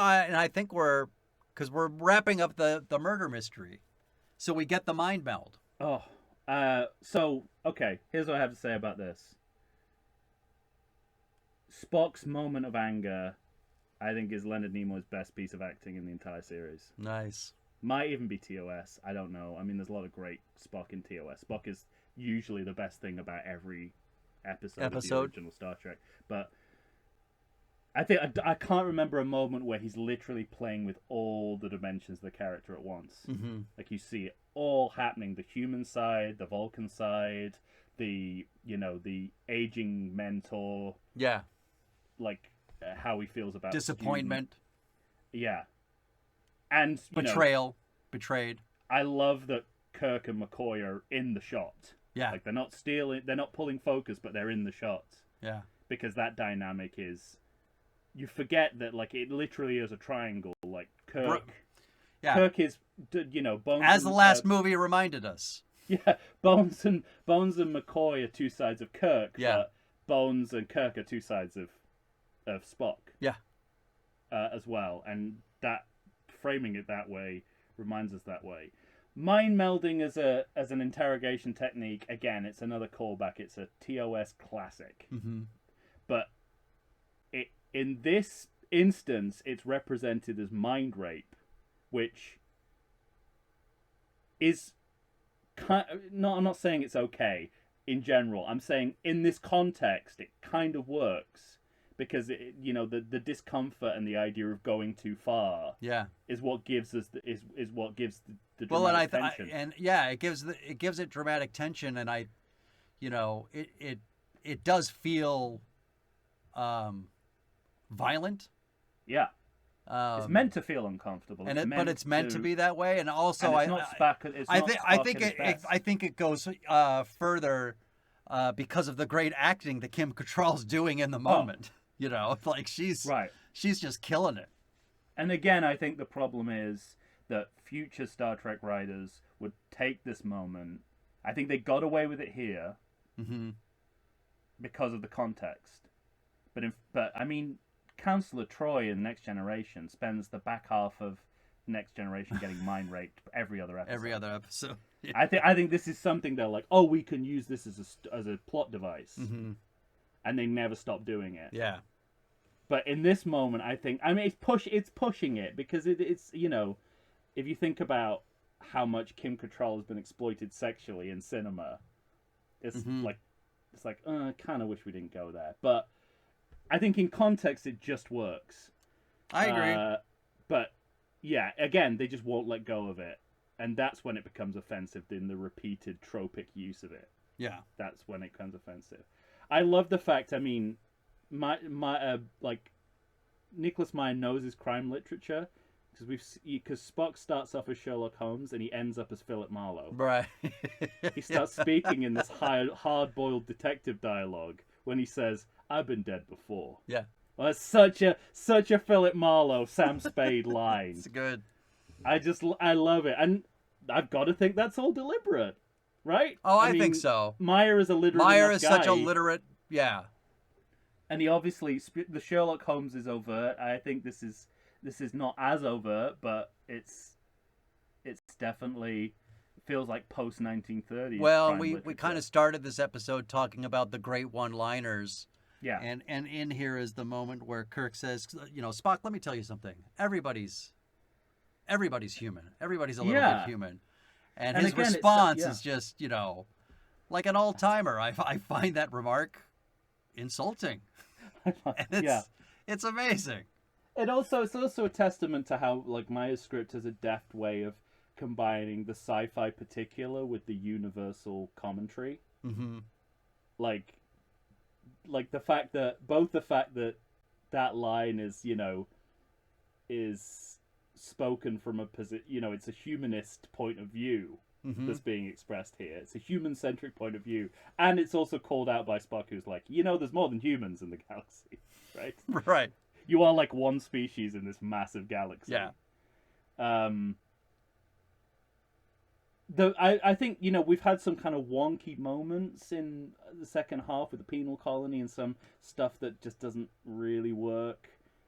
I think because we're wrapping up the murder mystery. So we get the mind meld. Okay, here's what I have to say about this. Spock's moment of anger, I think, is Leonard Nimoy's best piece of acting in the entire series. Nice. Might even be TOS. I don't know. I mean, there's a lot of great Spock in TOS. Spock is usually the best thing about every episode of the original Star Trek. But I think I can't remember a moment where he's literally playing with all the dimensions of the character at once. Mm-hmm. Like, you see it all happening: the human side, the Vulcan side, the aging mentor. Yeah. Like how he feels about disappointment. Yeah. And betrayed. I love that Kirk and McCoy are in the shot. Yeah. Like, they're not pulling focus, but they're in the shot. Yeah. Because that dynamic is, you forget that, like, it literally is a triangle. Like, Kirk Kirk is, Bones, as the last movie reminded us. Yeah, Bones and McCoy are two sides of Kirk. Yeah. But Bones and Kirk are two sides of Spock. Yeah. As well, and that framing it that way reminds us that way. Mind melding as an interrogation technique, again, it's another callback. It's a TOS classic. Mm-hmm. But in this instance, it's represented as mind rape, which is I'm not saying it's okay in general. I'm saying in this context, it kind of works because the discomfort and the idea of going too far is what gives us the dramatic tension. It gives it dramatic tension, and it does feel violent. Yeah. It's meant to feel uncomfortable, but it's meant to be that way. And also, I think it goes further because of the great acting that Kim Cattrall's doing in the moment. Like she's just killing it. And again, I think the problem is that future Star Trek writers would take this moment. I think they got away with it here because of the context. But I mean, Counselor Troy in Next Generation spends the back half of Next Generation getting mind raped every other episode. Yeah. I think this is something they're like, oh, we can use this as a plot device, and they never stop doing it. Yeah. But in this moment, it's pushing it because it's if you think about how much Kim Cattrall has been exploited sexually in cinema, it's like I kind of wish we didn't go there, but I think in context it just works. I agree. But yeah, again, they just won't let go of it, and that's when it becomes offensive in the repeated tropic use of it. Yeah, that's when it becomes offensive. I love the fact. I mean, Nicholas Meyer knows his crime literature. because Spock starts off as Sherlock Holmes and he ends up as Philip Marlowe. Right. He starts speaking in this hard-boiled detective dialogue when he says, "I've been dead before." Yeah. Well, that's such a Philip Marlowe, Sam Spade line. It's good. I love it, and I've got to think that's all deliberate, right? Oh, I mean, think so. Meyer is a literate Meyer enough is guy, such a literate, yeah. and he obviously the Sherlock Holmes is overt. I think this is not as overt, but it's definitely feels like post 1930s. Well, crime we literature. kind of started this episode talking about the great one-liners. Yeah. And in here is the moment where Kirk says, Spock, let me tell you something. Everybody's human. Everybody's a little bit human. And his again, response is just, like an all-timer. I find that remark insulting. And it's amazing. It's also a testament to how like Meyer's script has a deft way of combining the sci-fi particular with the universal commentary. Mm-hmm. Like the fact that that line is spoken from a position, it's a humanist point of view that's being expressed here. It's a human-centric point of view, and it's also called out by Spock, who's like, there's more than humans in the galaxy, right? Right. You are like one species in this massive galaxy. Yeah. I think we've had some kind of wonky moments in the second half with the penal colony and some stuff that just doesn't really work.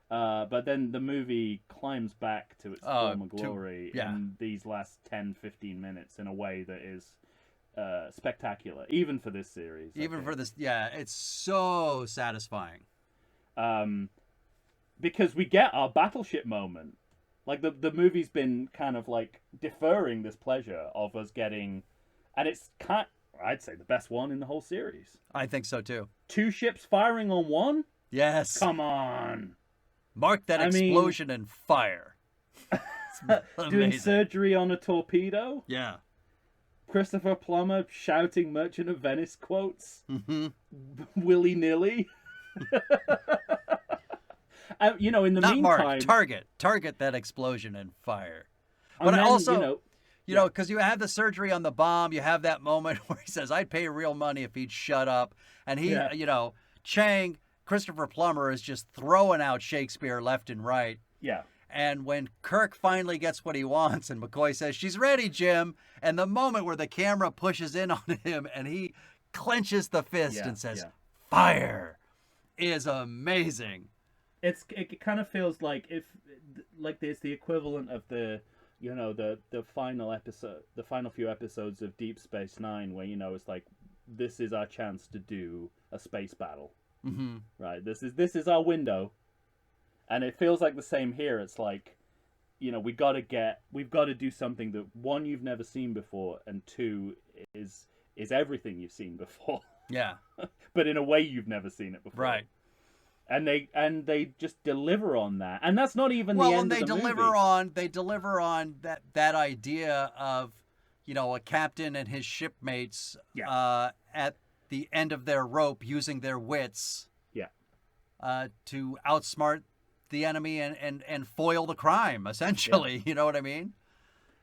But then the movie climbs back to its former glory in these last 10-15 minutes in a way that is spectacular, even for this series. Even for this, it's so satisfying. Because we get our battleship moment. Like, the movie's been kind of, like, deferring this pleasure of us getting... And it's, I'd say, the best one in the whole series. I think so, too. 2 ships firing on one? Yes. Come on. Mark that explosion and fire. Doing surgery on a torpedo? Yeah. Christopher Plummer shouting Merchant of Venice quotes? Mm-hmm. Willy-nilly? In the Not meantime... Mark, target that explosion and fire. But also, because you have the surgery on the bomb, you have that moment where he says, I'd pay real money if he'd shut up. And he, Chang, Christopher Plummer is just throwing out Shakespeare left and right. Yeah. And when Kirk finally gets what he wants and McCoy says, she's ready, Jim. And the moment where the camera pushes in on him and he clenches the fist and says, fire, is amazing. It kind of feels like there's the equivalent of the final episode, the final few episodes of Deep Space Nine, where it's like, this is our chance to do a space battle, right? This is our window, and it feels like the same here. It's like, we've got to do something that, one, you've never seen before, and two, is everything you've seen before. Yeah, but in a way you've never seen it before, right? And they just deliver on that, and that's not even the end of the movie. They deliver on that idea of, a captain and his shipmates at the end of their rope using their wits, to outsmart the enemy and foil the crime. Essentially, you know what I mean?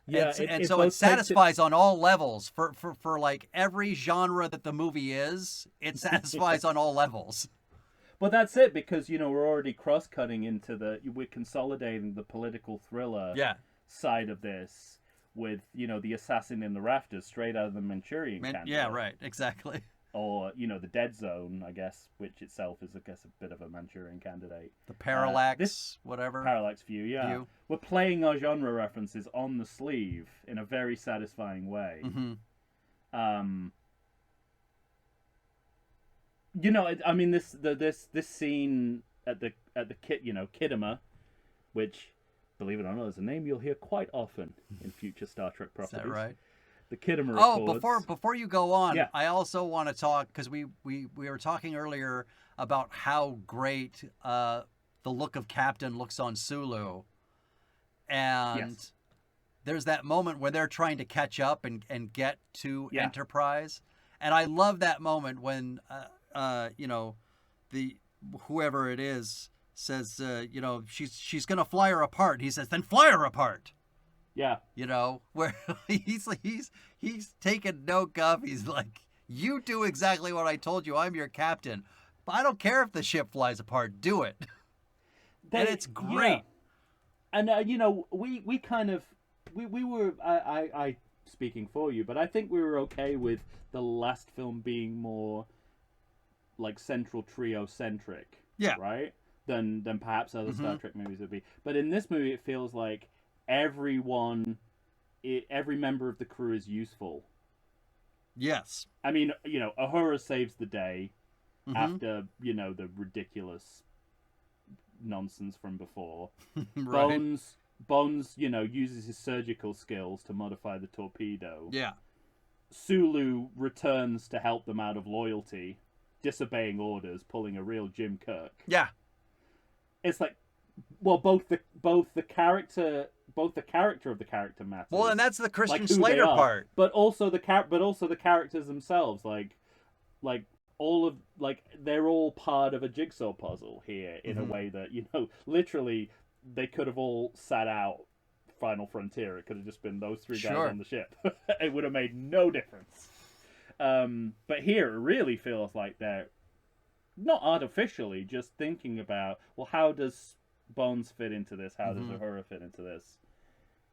Yeah, so it satisfies on all levels for like every genre that the movie is. It satisfies on all levels. But that's it, because, we're already cross-cutting into we're consolidating the political thriller side of this with, the assassin in the rafters straight out of the Manchurian Candidate. Yeah, right, exactly. Or, the Dead Zone, I guess, which itself is, I guess, a bit of a Manchurian Candidate. The Parallax, whatever. Parallax View, yeah. We're playing our genre references on the sleeve in a very satisfying way. Mm-hmm. This scene at the Kidima, which, believe it or not, is a name you'll hear quite often in future Star Trek properties. Is that right? The Kidima Records. Oh, before you go on, I also want to talk, because we were talking earlier about how great the look of Captain looks on Sulu, and there's that moment where they're trying to catch up and get to Enterprise, and I love that moment when. The whoever it is says, she's gonna fly her apart. He says, then fly her apart. Yeah. Where he's taking no guff. He's like, you do exactly what I told you. I'm your captain. But I don't care if the ship flies apart. Do it. And it's great. Yeah. And we kind of we were I speaking for you, but I think we were okay with the last film being more like central trio centric. Yeah. Right. Than perhaps other Star Trek movies would be. But in this movie, it feels like every member of the crew is useful. Yes. I mean, Uhura saves the day after, the ridiculous nonsense from before. Right. Bones, uses his surgical skills to modify the torpedo. Yeah. Sulu returns to help them out of loyalty, disobeying orders, pulling a real Jim Kirk. Yeah. It's like, well, both the character of the character matters. Well, and that's the Christian like who Slater they are, part. but also the characters themselves, like all of they're all part of a jigsaw puzzle here in a way that literally they could have all sat out Final Frontier. It could have just been those three guys on the ship. It would have made no difference. But here it really feels like they're not artificially just thinking about, well, how does Bones fit into this? How does Uhura fit into this?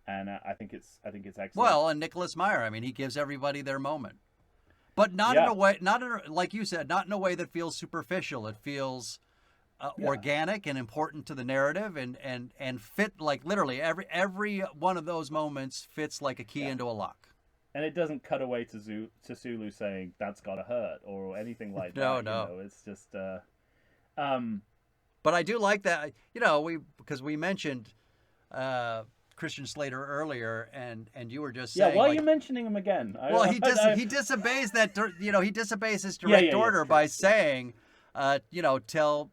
And I think it's excellent. Well, and Nicholas Meyer, I mean, he gives everybody their moment, but not in a way, like you said, not in a way that feels superficial. It feels organic and important to the narrative, and fit, like literally every one of those moments fits like a key into a lock. And it doesn't cut away to Sulu saying that's gotta hurt or anything like that. No. It's just But I do like that, because we mentioned Christian Slater earlier, and you were just saying, why are you mentioning him again? Well, he disobeys that, he disobeys his direct order by saying, tell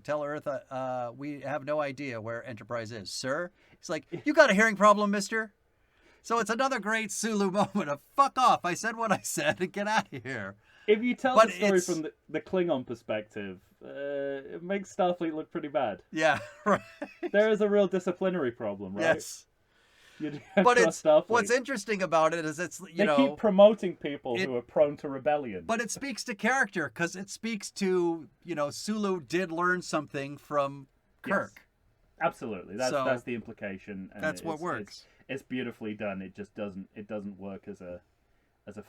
Earth, we have no idea where Enterprise is, sir. He's like, you got a hearing problem, mister? So it's another great Sulu moment of fuck off. I said what I said and get out of here. If you tell the story from the Klingon perspective, it makes Starfleet look pretty bad. Yeah, right. There is a real disciplinary problem, right? Yes. But Starfleet. What's interesting about it is they keep promoting people who are prone to rebellion. But it speaks to character, because it speaks to, Sulu did learn something from Kirk. Yes. Absolutely. That's the implication. And that's what works. It's beautifully done. It just doesn't work as a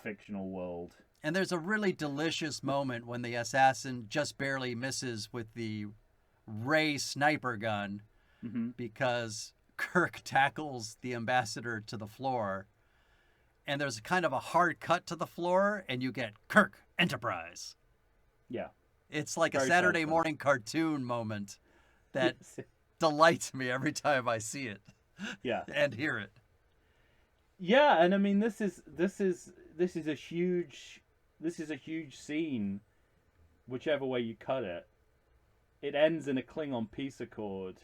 fictional world. And there's a really delicious moment when the assassin just barely misses with the ray sniper gun because Kirk tackles the ambassador to the floor, and there's kind of a hard cut to the floor, and you get Kirk Enterprise. Yeah. It's like a Saturday morning cartoon moment that delights me every time I see it. Yeah. And hear it. Yeah, and I mean this is a huge scene, whichever way you cut it. It ends in a Klingon peace accord.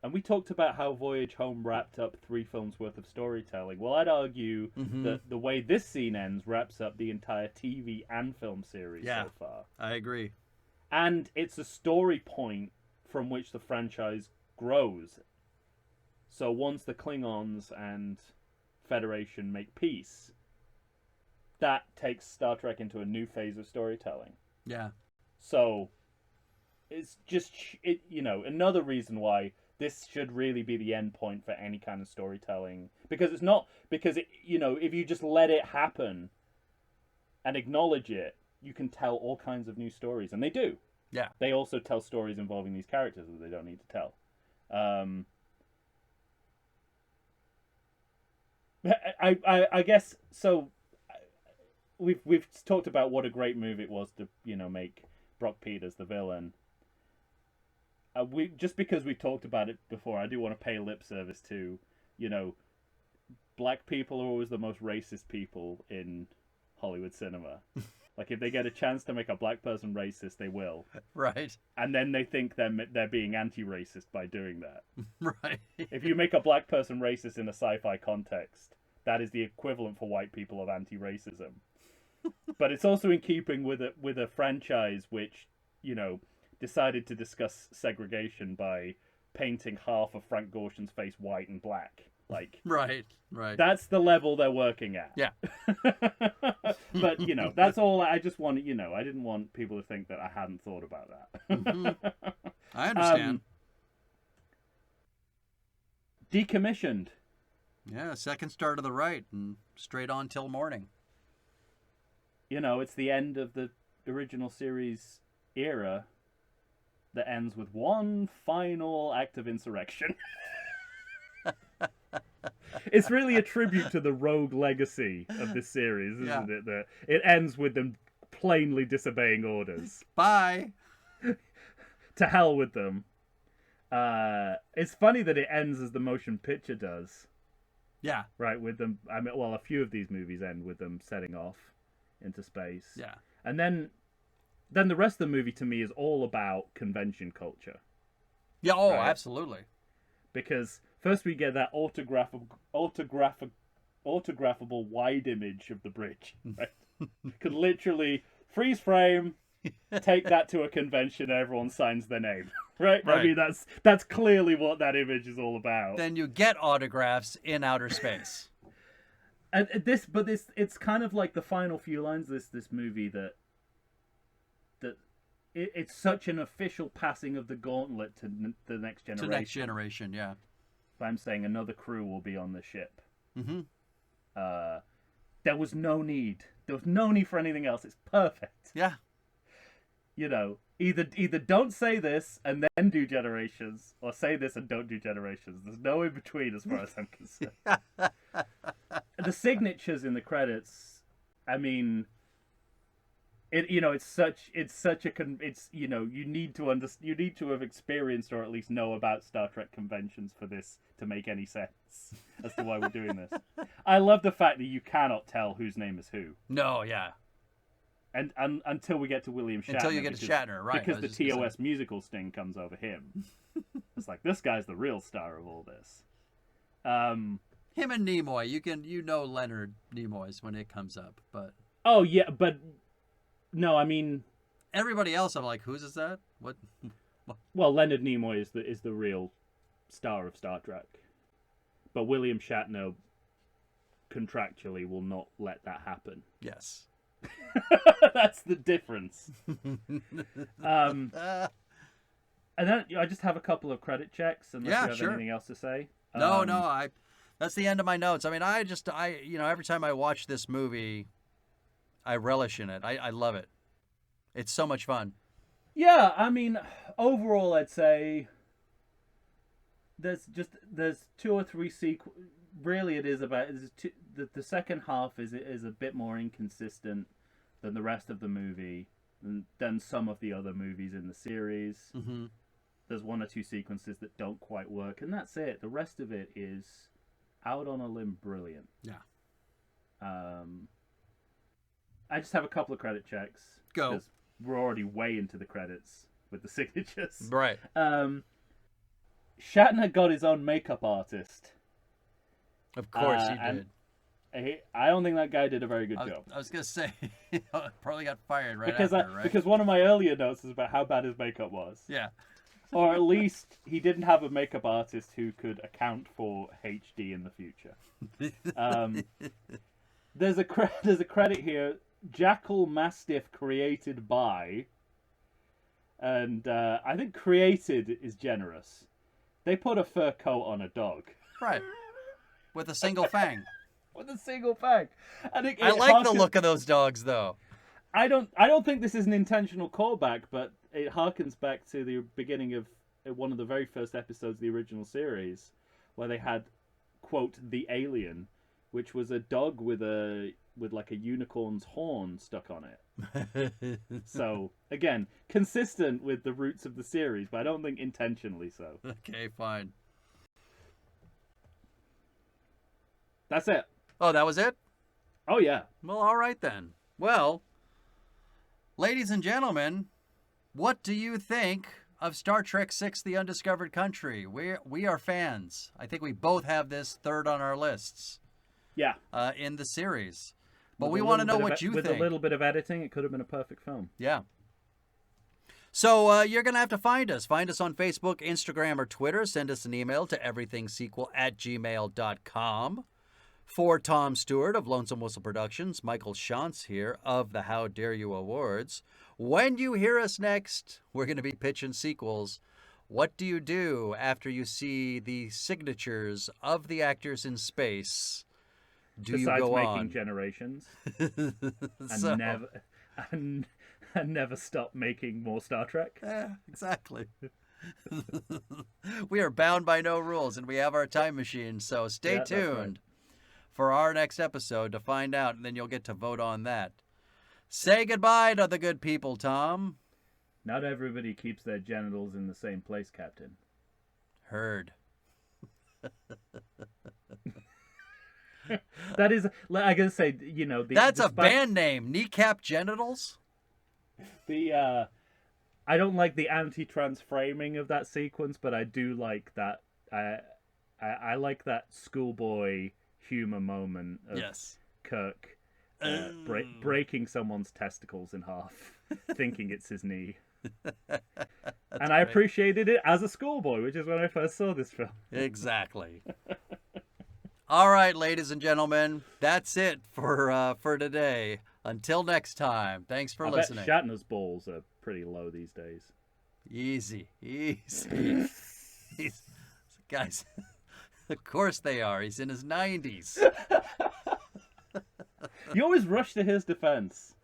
And we talked about how Voyage Home wrapped up 3 films worth of storytelling. Well, I'd argue that the way this scene ends wraps up the entire TV and film series so far. I agree. And it's a story point from which the franchise grows. So once the Klingons and Federation make peace, that takes Star Trek into a new phase of storytelling. Yeah. So it's just another reason why this should really be the end point for any kind of storytelling, because if you just let it happen and acknowledge it, you can tell all kinds of new stories, and they do. Yeah. They also tell stories involving these characters that they don't need to tell. I guess so. We've talked about what a great move it was to make Brock Peters the villain. Just because we talked about it before, I do want to pay lip service to, black people are always the most racist people in Hollywood cinema. Like, if they get a chance to make a black person racist, they will. Right. And then they think they're being anti-racist by doing that. Right. If you make a black person racist in a sci-fi context, that is the equivalent for white people of anti-racism. But it's also in keeping with a franchise which, decided to discuss segregation by painting half of Frank Gorshin's face white and black. Like, Right. that's the level they're working at. Yeah. But, that's all. I just wanted, I didn't want people to think that I hadn't thought about that. Mm-hmm. I understand. Decommissioned. Yeah, second star to the right and straight on till morning. It's the end of the original series era that ends with one final act of insurrection. It's really a tribute to the rogue legacy of this series, isn't it? That it ends with them plainly disobeying orders. Bye. To hell with them. It's funny that it ends as the motion picture does. Yeah. Right, with them. I mean, well, a few of these movies end with them setting off into space. Yeah. And then the rest of the movie to me is all about convention culture. Yeah. Oh, right? Absolutely. Because first we get that autographable wide image of the bridge. Right? Could literally freeze frame, take that to a convention, and everyone signs their name. Right? I mean, that's clearly what that image is all about. Then you get autographs in outer space. And it's kind of like the final few lines of this movie that it's such an official passing of the gauntlet to the next generation. To next generation, yeah. I'm saying another crew will be on the ship. Mm-hmm. There was no need. There was no need for anything else. It's perfect. Yeah. Either don't say this and then do Generations, or say this and don't do Generations. There's no in between, as far as I'm concerned. The signatures in the credits, I mean, it's you need to have experienced or at least know about Star Trek conventions for this to make any sense as to why we're doing this. I love the fact that you cannot tell whose name is who. No, yeah. And until we get to William Shatner. Until you get to Shatner, right. Because the TOS musical sting comes over him. It's like, this guy's the real star of all this. Him and Nimoy, you know Leonard Nimoy's when it comes up, but... Oh, yeah, but... No, I mean... Everybody else, I'm like, whose is that? What? Well, Leonard Nimoy is the real star of Star Trek. But William Shatner contractually will not let that happen. Yes. That's the difference. And then I just have a couple of credit checks, unless you have anything else to say. No, that's the end of my notes. I mean, every time I watch this movie, I relish in it. I love it. It's so much fun. Yeah, I mean, overall, I'd say there's two or three sequels. Really, the second half is a bit more inconsistent than the rest of the movie, than some of the other movies in the series. Mm-hmm. There's one or two sequences that don't quite work, and that's it. The rest of it is out on a limb brilliant. Yeah. I just have a couple of credit checks. Go. Because we're already way into the credits with the signatures. Right. Shatner got his own makeup artist. Of course he did. I don't think that guy did a very good job. I was going to say, probably got fired because after, right? Because one of my earlier notes is about how bad his makeup was. Yeah. Or at least he didn't have a makeup artist who could account for HD in the future. There's a credit here, Jackal Mastiff created by, and I think created is generous. They put a fur coat on a dog. Right. With a single fang. With a single fang. I like the look of those dogs, though. I don't think this is an intentional callback, but it harkens back to the beginning of one of the very first episodes of the original series, where they had, quote, the alien, which was a dog with like a unicorn's horn stuck on it. So, again, consistent with the roots of the series, but I don't think intentionally so. Okay, fine. That's it. Oh, that was it? Oh, yeah. Well, all right then. Well, ladies and gentlemen, what do you think of Star Trek VI: The Undiscovered Country? We are fans. I think we both have this third on our lists. Yeah. In the series. But we want to know what you think. With a little bit of editing, it could have been a perfect film. Yeah. So you're going to have to find us. Find us on Facebook, Instagram, or Twitter. Send us an email to everythingsequel@gmail.com. For Tom Stewart of Lonesome Whistle Productions, Michael Shantz here of the How Dare You Awards. When you hear us next, we're going to be pitching sequels. What do you do after you see the signatures of the actors in space? Besides you go making on? Generations and never stop making more Star Trek. Yeah, exactly. We are bound by no rules, and we have our time machine, so stay tuned for our next episode to find out, and then you'll get to vote on that. Say goodbye to the good people, Tom. Not everybody keeps their genitals in the same place, Captain. Heard. That is, I gotta say, That's a band name, Kneecap Genitals. I don't like the anti-trans framing of that sequence, but I do like that. I like that schoolboy humor moment of Kirk breaking someone's testicles in half, thinking it's his knee. And I appreciated it as a schoolboy, which is when I first saw this film. Exactly. All right, ladies and gentlemen, that's it for today. Until next time, thanks for listening. Bet Shatner's balls are pretty low these days. Easy. Guys, of course they are. He's in his 90s. You always rush to his defense.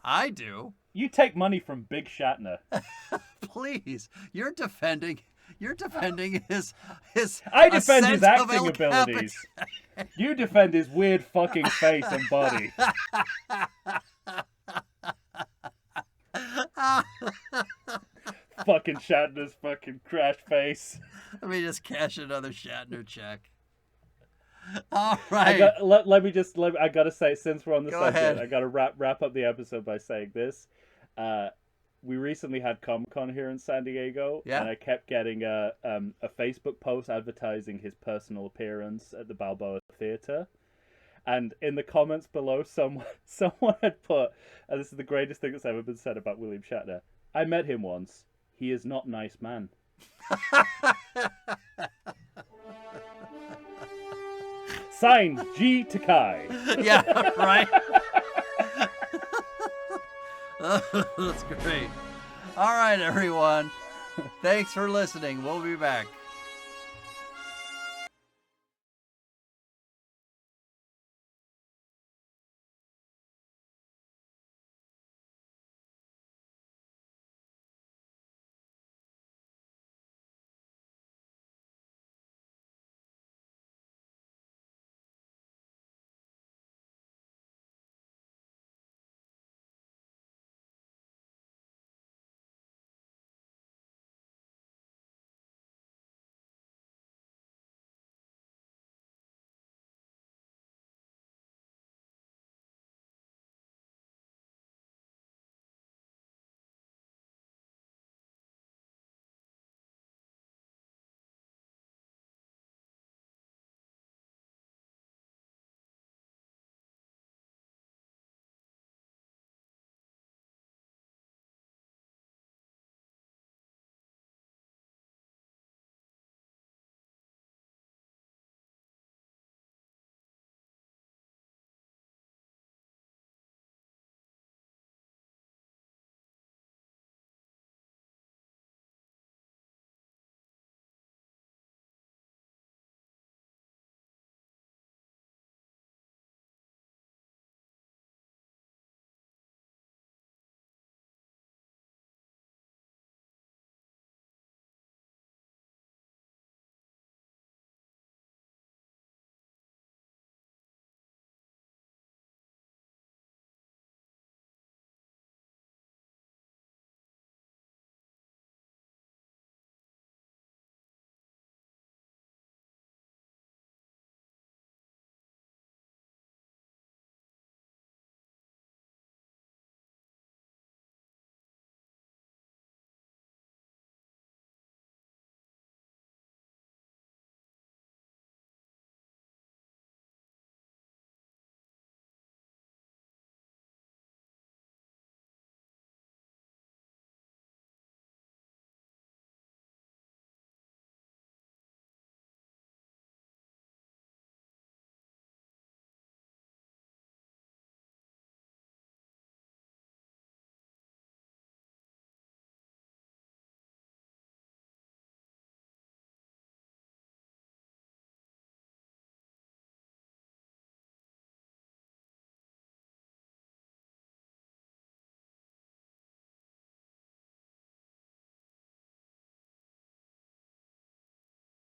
I do. You take money from Big Shatner. Please, you're defending his I defend his ascent of acting El abilities. You defend his weird fucking face and body. Fucking Shatner's fucking crash face. Let me just cash another Shatner check. All right. I gotta say, since we're on the subject, ahead. I gotta wrap up the episode by saying this. We recently had Comic-Con here in San Diego, and I kept getting a Facebook post advertising his personal appearance at the Balboa Theater. And in the comments below, someone had put, and this is the greatest thing that's ever been said about William Shatner, I met him once. He is not nice man. Signed, G. Takai. Yeah, right. That's great. All right, everyone. Thanks for listening. We'll be back.